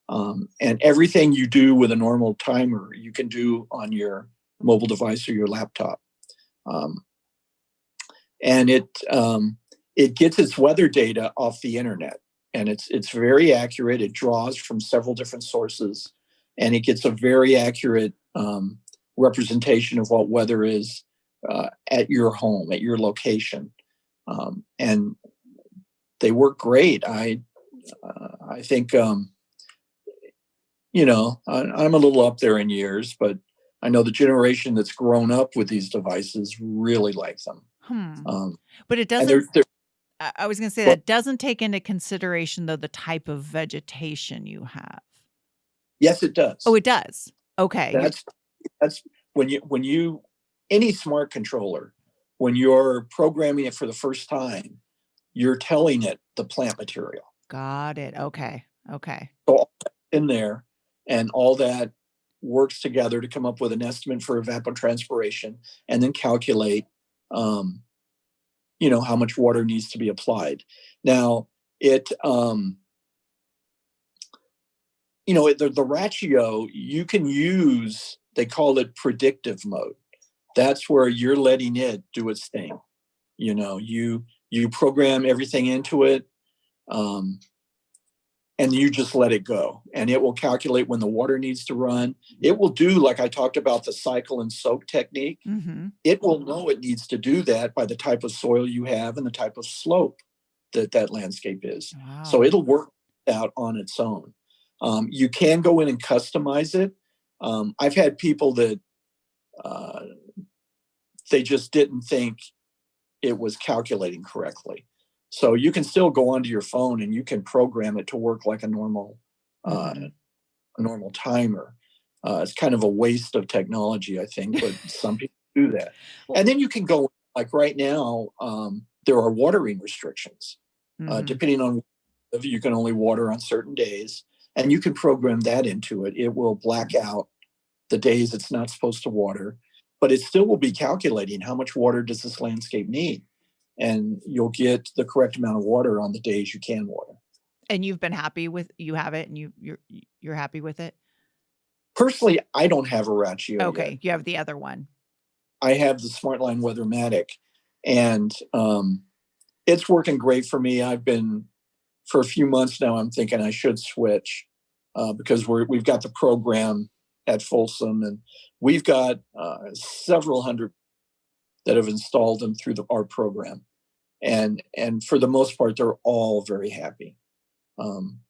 And everything you do with a normal timer, you can do on your mobile device or your laptop. And it gets its weather data off the internet, and it's very accurate. It draws from several different sources, and it gets a very accurate representation of what weather is at your home, at your location. And they work great. I think, I'm a little up there in years, but I know the generation that's grown up with these devices really like them. But it doesn't, I was going to say that doesn't take into consideration, though, the type of vegetation you have. Yes, it does. Oh, it does. Okay. That's when you any smart controller, when you're programming it for the first time, you're telling it the plant material. Got it. Okay. So all that's in there, and all that works together to come up with an estimate for evapotranspiration, and then calculate, how much water needs to be applied. Now, the Rachio, you can use, they call it predictive mode. That's where you're letting it do its thing. You program everything into it, and you just let it go. And it will calculate when the water needs to run. It will do, like I talked about, the cycle and soak technique. Mm-hmm. It will know it needs to do that by the type of soil you have and the type of slope that landscape is. Wow. So it'll work out on its own. You can go in and customize it. I've had people that they just didn't think it was calculating correctly. So you can still go onto your phone and you can program it to work like a normal timer. It's kind of a waste of technology, I think, but some people do that. And then you can go, like right now, there are watering restrictions. Depending on, you can only water on certain days, and you can program that into it. It will black out the days it's not supposed to water, but it still will be calculating how much water does this landscape need. And you'll get the correct amount of water on the days you can water. And you've been happy with, you have it, and you're happy with it? Personally, I don't have a Rachio Okay, yet. you have the other one. I have the SmartLine Weathermatic, and it's working great for me. I've been, for a few months now, I'm thinking I should switch because we've got the program at Folsom, and we've got several hundred that have installed them through our program, and for the most part, they're all very happy. Um,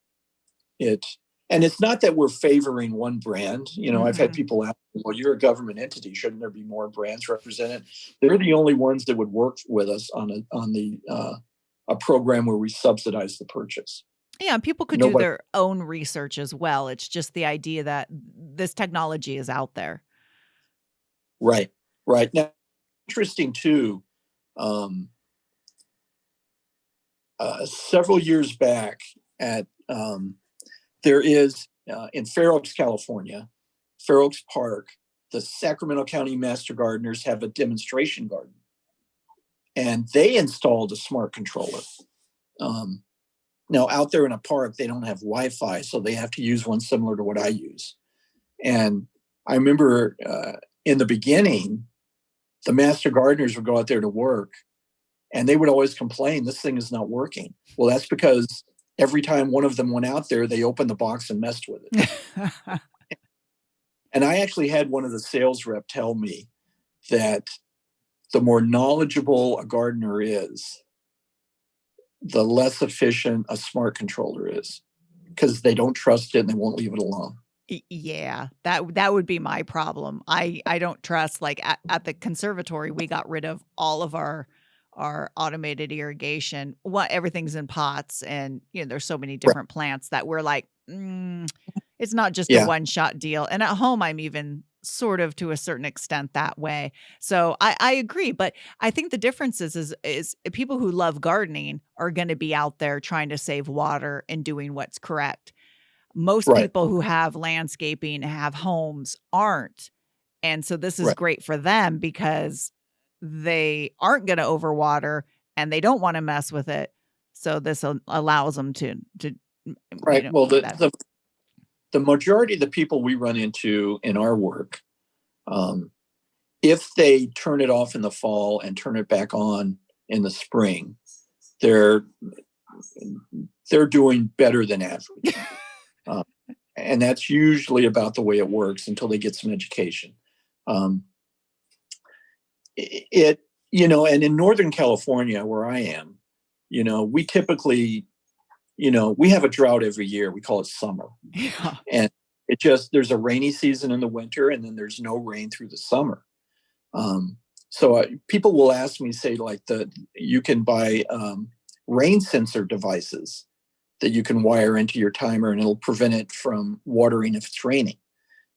it and it's not that we're favoring one brand. I've had Mhm. people ask, "Well, you're a government entity. Shouldn't there be more brands represented?" They're the only ones that would work with us on a program where we subsidize the purchase. Yeah, and people could do Nobody. their own research as well. It's just the idea that this technology is out there. Right, right. Now, interesting too. Um, Several years back, at there is in Fair Oaks, California, Fair Oaks Park, the Sacramento County Master Gardeners have a demonstration garden, and they installed a smart controller. Um, Now, out there in a park, they don't have Wi-Fi, so they have to use one similar to what I use. And I remember in the beginning, the master gardeners would go out there to work, and they would always complain, "This thing is not working." Well, that's because every time one of them went out there, they opened the box and messed with it. And I actually had one of the sales rep tell me that the more knowledgeable a gardener is, the less efficient a smart controller is, because they don't trust it and they won't leave it alone. Yeah, that would be my problem. I don't trust, like, at the conservatory, we got rid of all of our automated irrigation. What everything's in pots, and, there's so many Right. different plants that we're like, it's not just a Yeah. one-shot deal. And at home, I'm even sort of to a certain extent that way. So I agree, but I think the difference is people who love gardening are gonna be out there trying to save water and doing what's correct. Most Right. people who have landscaping, have homes aren't, and so this is Right. great for them because they aren't gonna overwater and they don't wanna mess with it, so this allows them to, Right. Well, whatever. the majority of the people we run into in our work, um, if they turn it off in the fall and turn it back on in the spring, they're they're doing better than average. Um, and that's usually about the way it works until they get some education. Um, it, and in Northern California, where I am, we typically, we have a drought every year. We call it summer. Yeah. And there's a rainy season in the winter, and then there's no rain through the summer. So people will ask me, say, like, you can buy rain sensor devices that you can wire into your timer, and it'll prevent it from watering if it's raining.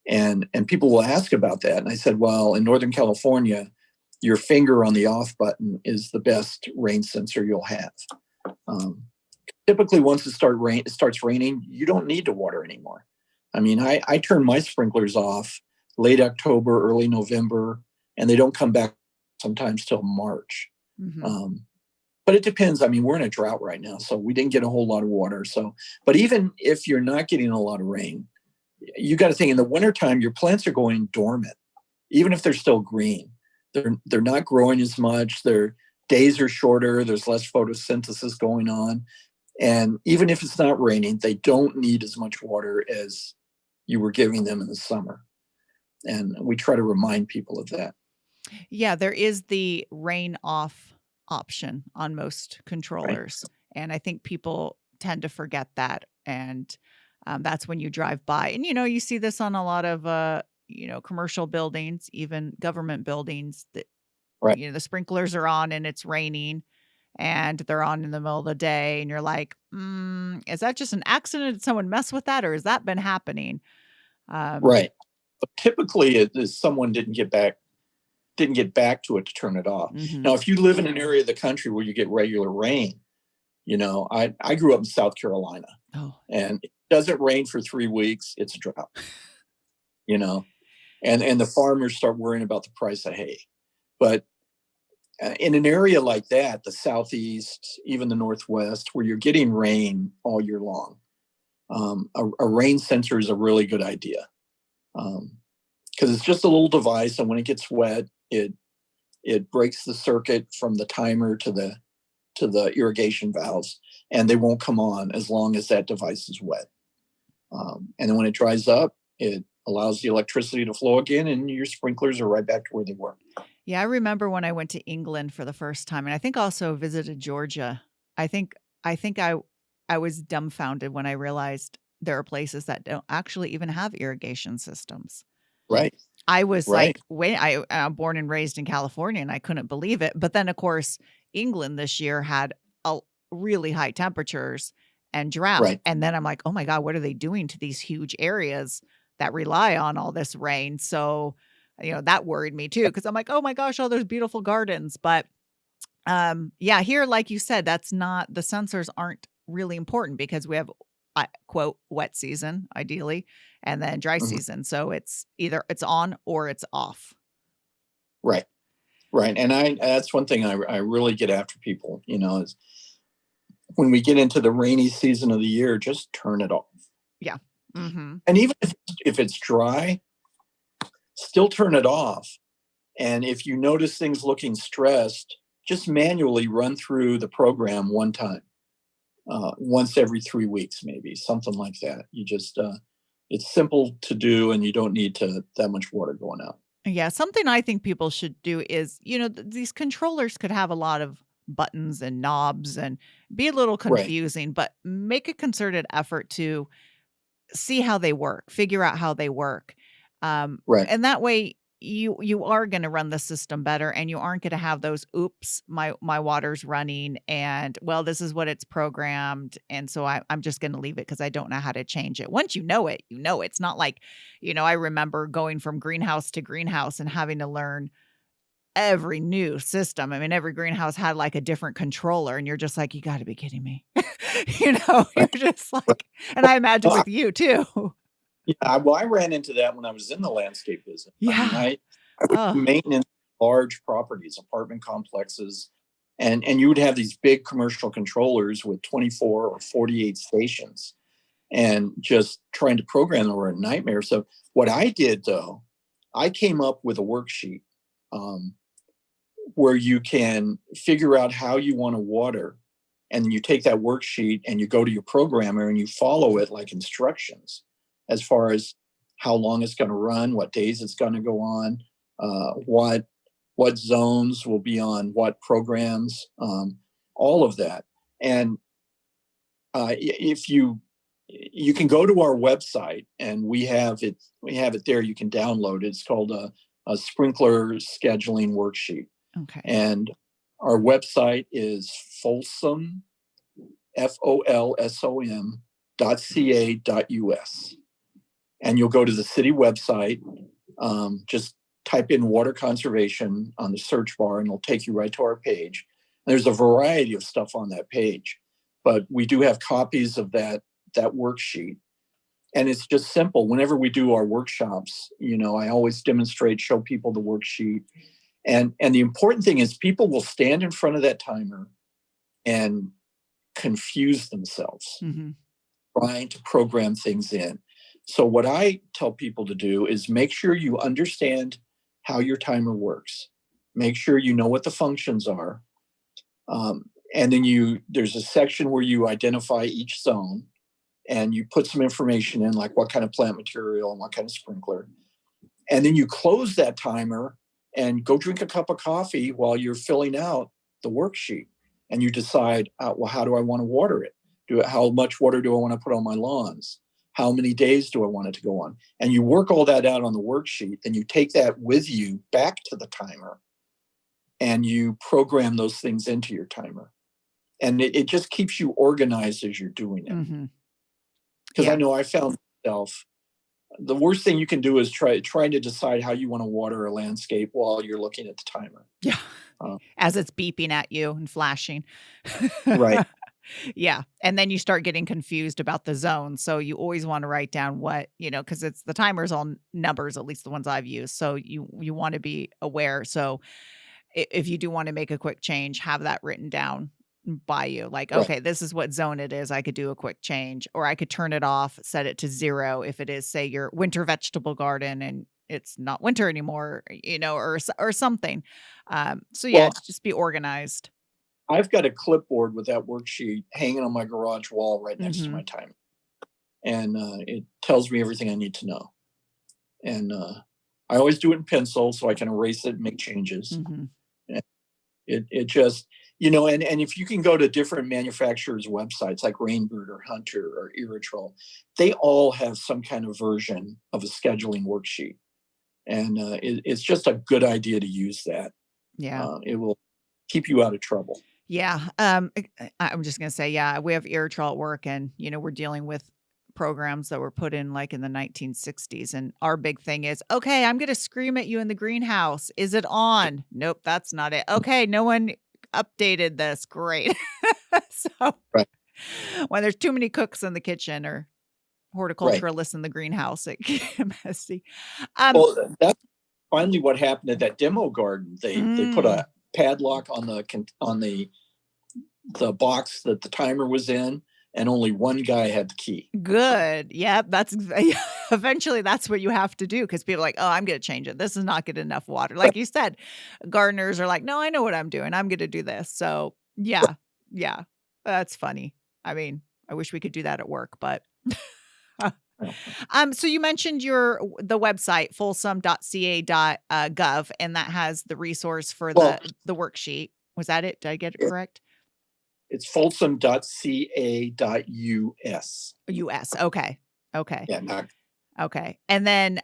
And people will ask about that. And I said, well, in Northern California, your finger on the off button is the best rain sensor you'll have. Typically, once it starts raining, you don't need to water anymore. I mean, I turn my sprinklers off late October, early November, and they don't come back sometimes till March. Mhm. But it depends. I mean, we're in a drought right now, so we didn't get a whole lot of water. But even if you're not getting a lot of rain, you got to think in the wintertime, your plants are going dormant, even if they're still green. They're not growing as much. Their days are shorter. There's less photosynthesis going on. And even if it's not raining, they don't need as much water as you were giving them in the summer. And we try to remind people of that. Yeah, there is the rain off option on most Right. controllers, and I think people tend to forget that, and, that's when you drive by, and, you see this on a lot of, commercial buildings, even government buildings that, Right. the sprinklers are on and it's raining, and they're on in the middle of the day, and you're like, is that just an accident? Did someone mess with that, or has that been happening?" Um Right. But typically, it is someone didn't get back to it to turn it off. Now, Mhm. if you live in an area of the country where you get regular rain, I grew up in South Carolina, Oh. and it doesn't rain for 3 weeks, it's a drought, you know, and the farmers start worrying about the price of hay. But in an area like that, the Southeast, even the Northwest, where you're getting rain all year long, a rain sensor is a really good idea, because it's just a little device, and when it gets wet, it breaks the circuit from the timer to the irrigation valves, and they won't come on as long as that device is wet. And then when it dries up, it allows the electricity to flow again, and your sprinklers are right back to where they were. Yeah, I remember when I went to England for the first time, and I think also visited Georgia. I think I was dumbfounded when I realized there are places that don't actually even have irrigation systems. Right, I was right, like, "Wait," I'm born and raised in California, and I couldn't believe it, but then, of course, England this year had a really high temperatures and drought, right. and then I'm like, "Oh my god, what are they doing to these huge areas that rely on all this rain?" So, that worried me too, because 'cause I'm like, "Oh my gosh, all those beautiful gardens," but yeah, here, like you said, that's not the sensors aren't really important because we have, quote, "wet season," ideally, and then dry Mhm. season, so it's either it's on or it's off. Right, right. And that's one thing I really get after people, is when we get into the rainy season of the year, just turn it off. Yeah. Mhm. And even if it's dry, still turn it off. And if you notice things looking stressed, just manually run through the program one time, once every 3 weeks, maybe something like that. It's simple to do, and you don't need that much water going out. Yeah, something I think people should do is, these controllers could have a lot of buttons and knobs and be a little Right, confusing, but make a concerted effort to see how they work, figure out how they work. right. And that way you are gonna run the system better and you aren't gonna have those, "Oops, my water's running and, well, this is what it's programmed, and so I'm just gonna leave it because I don't know how to change it." Once you know it, you know it. It's not like, I remember going from greenhouse to greenhouse and having to learn every new system. I mean, every greenhouse had, like, a different controller, and you're just like, "You gotta be kidding me." You're Right, just right. like, and I imagine Well, with you too. I ran into that when I was in the landscape business. I mean, Yeah. I would Oh, do maintenance large properties, apartment complexes, and you would have these big commercial controllers with 24 or 48 stations, and just trying to program them were a nightmare. So what I did though, I came up with a worksheet, um, where you can figure out how you want to water, and then you take that worksheet and you go to your programmer and you follow it like instructions, as far as how long it's going to run, what days it's going to go on, what zones will be on what programs, all of that. And if you can go to our website, and we have it there, you can download it. It's called a sprinkler scheduling worksheet. okay. And our website is Folsom, Folsom .ca.us. And you'll go to the city website, just type in water conservation on the search bar, and it'll take you right to our page. And there's a variety of stuff on that page, but we do have copies of that worksheet. And it's just simple. Whenever we do our workshops, I always demonstrate, show people the worksheet. And the important thing is people will stand in front of that timer and confuse themselves Mhm. trying to program things in. So what I tell people to do is make sure you understand how your timer works. Make sure you know what the functions are. And then there's a section where you identify each zone, and you put some information in, like what kind of plant material and what kind of sprinkler. And then you close that timer and go drink a cup of coffee while you're filling out the worksheet. And you decide, well, how do I want to water it? How much water do I want to put on my lawns? How many days do I want it to go on? And you work all that out on the worksheet. Then you take that with you back to the timer, and you program those things into your timer. And it just keeps you organized as you're doing it. Mhm. Because I Yeah. know I found myself, the worst thing you can do is trying to decide how you want to water a landscape while you're looking at the timer. Yeah. Uh, As it's beeping at you and flashing. right, Yeah, and then you start getting confused about the zone, so you always wanna write down what, because it's the timer's all numbers, at least the ones I've used, so you wanna be aware, so if you do wanna make a quick change, have that written down by you, like, right, "Okay, this is what zone it is, I could do a quick change," or I could turn it off, set it to 0 if it is, say, your winter vegetable garden and it's not winter anymore, or something. So yeah, well, just be organized. I've got a clipboard with that worksheet hanging on my garage wall right next to my Mhm. timer, and it tells me everything I need to know. And I always do it in pencil so I can erase it and make changes. Mhm. It just, and if you can go to different manufacturers' websites like Rainbird or Hunter or Irritrol, they all have some kind of version of a scheduling worksheet. And it's just a good idea to use that. Yeah. It will keep you out of trouble. Yeah. I'm just gonna say, yeah, we have Airtrail at work, and we're dealing with programs that were put in like in the 1960s. And our big thing is, okay, I'm gonna scream at you in the greenhouse. Is it on? Nope, that's not it. Okay, no one updated this. Great. So Right. when there's too many cooks in the kitchen or Right. horticulturalists in the greenhouse, it can get messy. Um, Well, that's finally what happened at that demo garden. They put mm. a padlock on the box that the timer was in, and only one guy had the key. Good. Yep, that's eventually that's what you have to do because people are like, "Oh, I'm gonna change it. This is not getting enough water." Like you said, gardeners are like, "No, I know what I'm doing. I'm gonna do this." So, yeah. Yeah. That's funny. I mean, I wish we could do that at work, but so you mentioned the website folsom.ca.gov, and that has the resource for Well, the worksheet. Was that it? Did I get it correct? it's folsom.ca.us. US. Okay. Okay. Yeah, not Okay. And then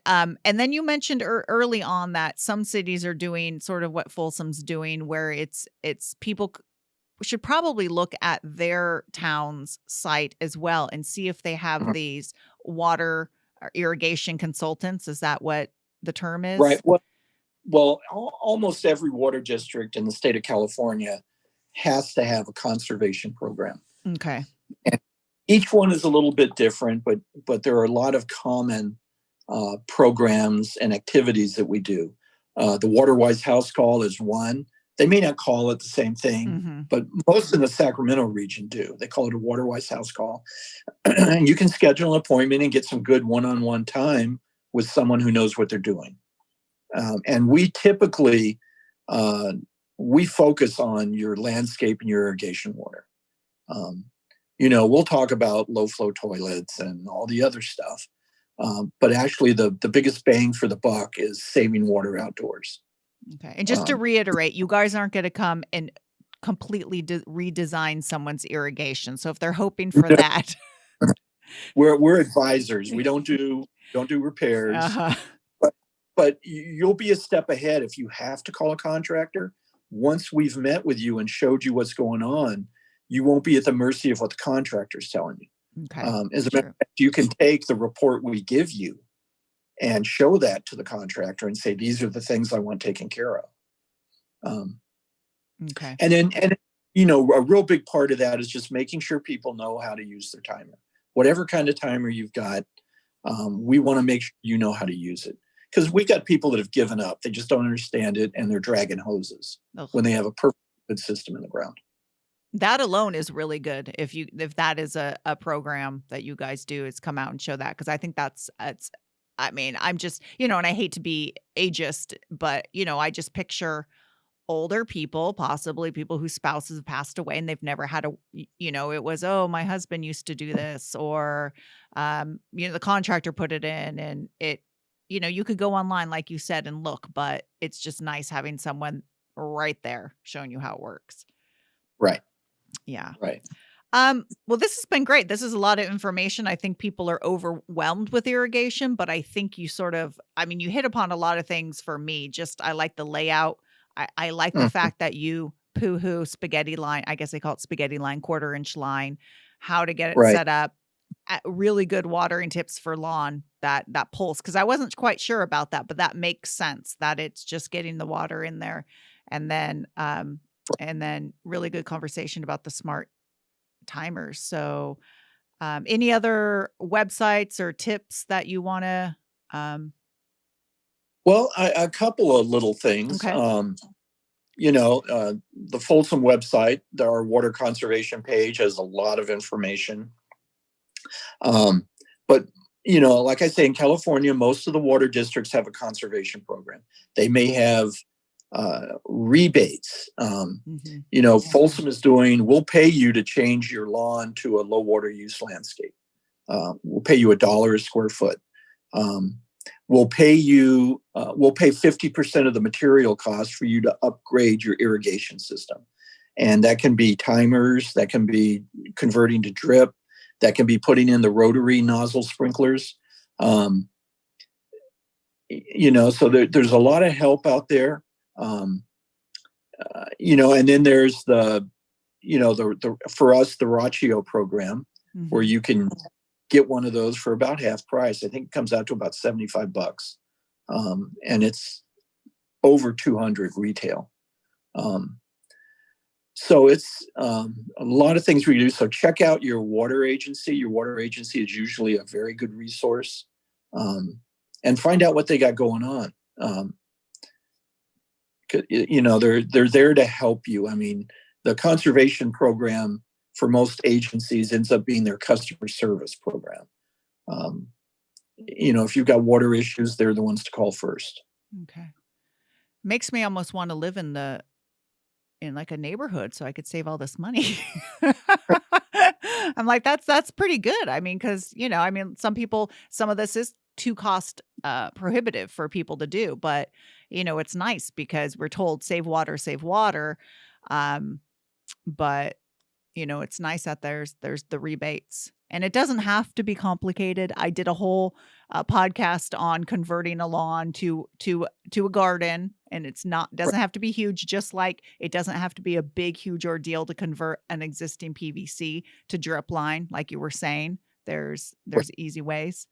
you mentioned early on that some cities are doing sort of what Folsom's doing, where it's people should probably look at their town's site as well and see if they have Mhm. these water or irrigation consultants. Is that what the term Right. is? Well, almost every water district in the state of California has to have a conservation program. Okay. And each one is a little bit different, but there are a lot of common programs and activities that we do. The Waterwise House Call is one. They may not call it the same thing, Mhm. but most in the Sacramento region do. They call it a Waterwise House Call. And you can schedule an appointment and get some good one-on-one time with someone who knows what they're doing. And we typically we focus on your landscape and your irrigation water. Um, we'll talk about low flow toilets and all the other stuff. But actually, the biggest bang for the buck is saving water outdoors. Okay. And just to Um, reiterate, you guys aren't going to come and completely redesign someone's irrigation. So if they're hoping for that. we're advisors. We don't do repairs. Uh-huh. But you'll be a step ahead if you have to call a contractor. Once we've met with you and showed you what's going on, you won't be at the mercy of what the contractor's telling you. Okay. As a matter of fact, you can take the report we give you and show that to the contractor and say, these are the things I want taken care of. Okay. And a real big part of that is just making sure people know how to use their timer. Whatever kind of timer you've got, we want to make sure you know how to use it. Because we got people that have given up. They just don't understand it, and they're dragging hoses when they have a perfect good system in the ground. That alone is really good. If that is a program that you guys do, is come out and show that, because I think it's I mean, I'm just, and I hate to be ageist, but I just picture older people, possibly people whose spouses have passed away and they've never had it was, oh, my husband used to do this, or the contractor put it in, and you could go online, like you said, and look, but it's just nice having someone right there showing you how it works. Right. Yeah. Right. Well, this has been great. This is a lot of information. I think people are overwhelmed with irrigation, but I think you you hit upon a lot of things for me. Just, I like the layout. I like the Mhm. fact that you poo-hoo spaghetti line. I guess they call it spaghetti line, 1/4 inch line, how to get it Right. set up. Really good watering tips for lawn that pulse. Cause I wasn't quite sure about that, but that makes sense that it's just getting the water in there. And then really good conversation about the smart timers. So, any other websites or tips that you want to? Well, a couple of little things. Okay. The Folsom website, our water conservation page, has a lot of information. But like I say, in California, most of the water districts have a conservation program. They may have rebates. Folsom is doing, we'll pay you to change your lawn to a low water use landscape. We'll pay you $1 a square foot. we'll pay 50% of the material cost for you to upgrade your irrigation system. And that can be timers, that can be converting to drip, that can be putting in the rotary nozzle sprinklers. So there's a lot of help out there. And then there's the for us, the Raccio program, where you can get one of those for about half price. I think it comes out to about $75. And it's over 200 retail. So it's a lot of things we do. So check out your water agency. Your water agency is usually a very good resource. And find out what they got going on. They're there to help you. I mean, the conservation program for most agencies ends up being their customer service program. If you've got water issues, they're the ones to call first. Okay. Makes me almost want to live in like a neighborhood so I could save all this money. I'm like, that's pretty good. I mean, because, some of this is too cost prohibitive for people to do, but it's nice because we're told save water, save water. But it's nice that there's the rebates, and it doesn't have to be complicated. I did a whole podcast on converting a lawn to a garden, and doesn't have to be huge. Just like it doesn't have to be a big, huge ordeal to convert an existing PVC to drip line, like you were saying. There's easy ways.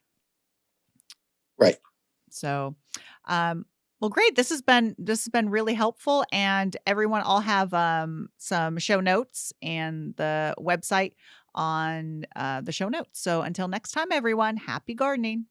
Right. So, well, great. This has been really helpful, and everyone, I'll have some show notes and the website on the show notes. So until next time, everyone, happy gardening.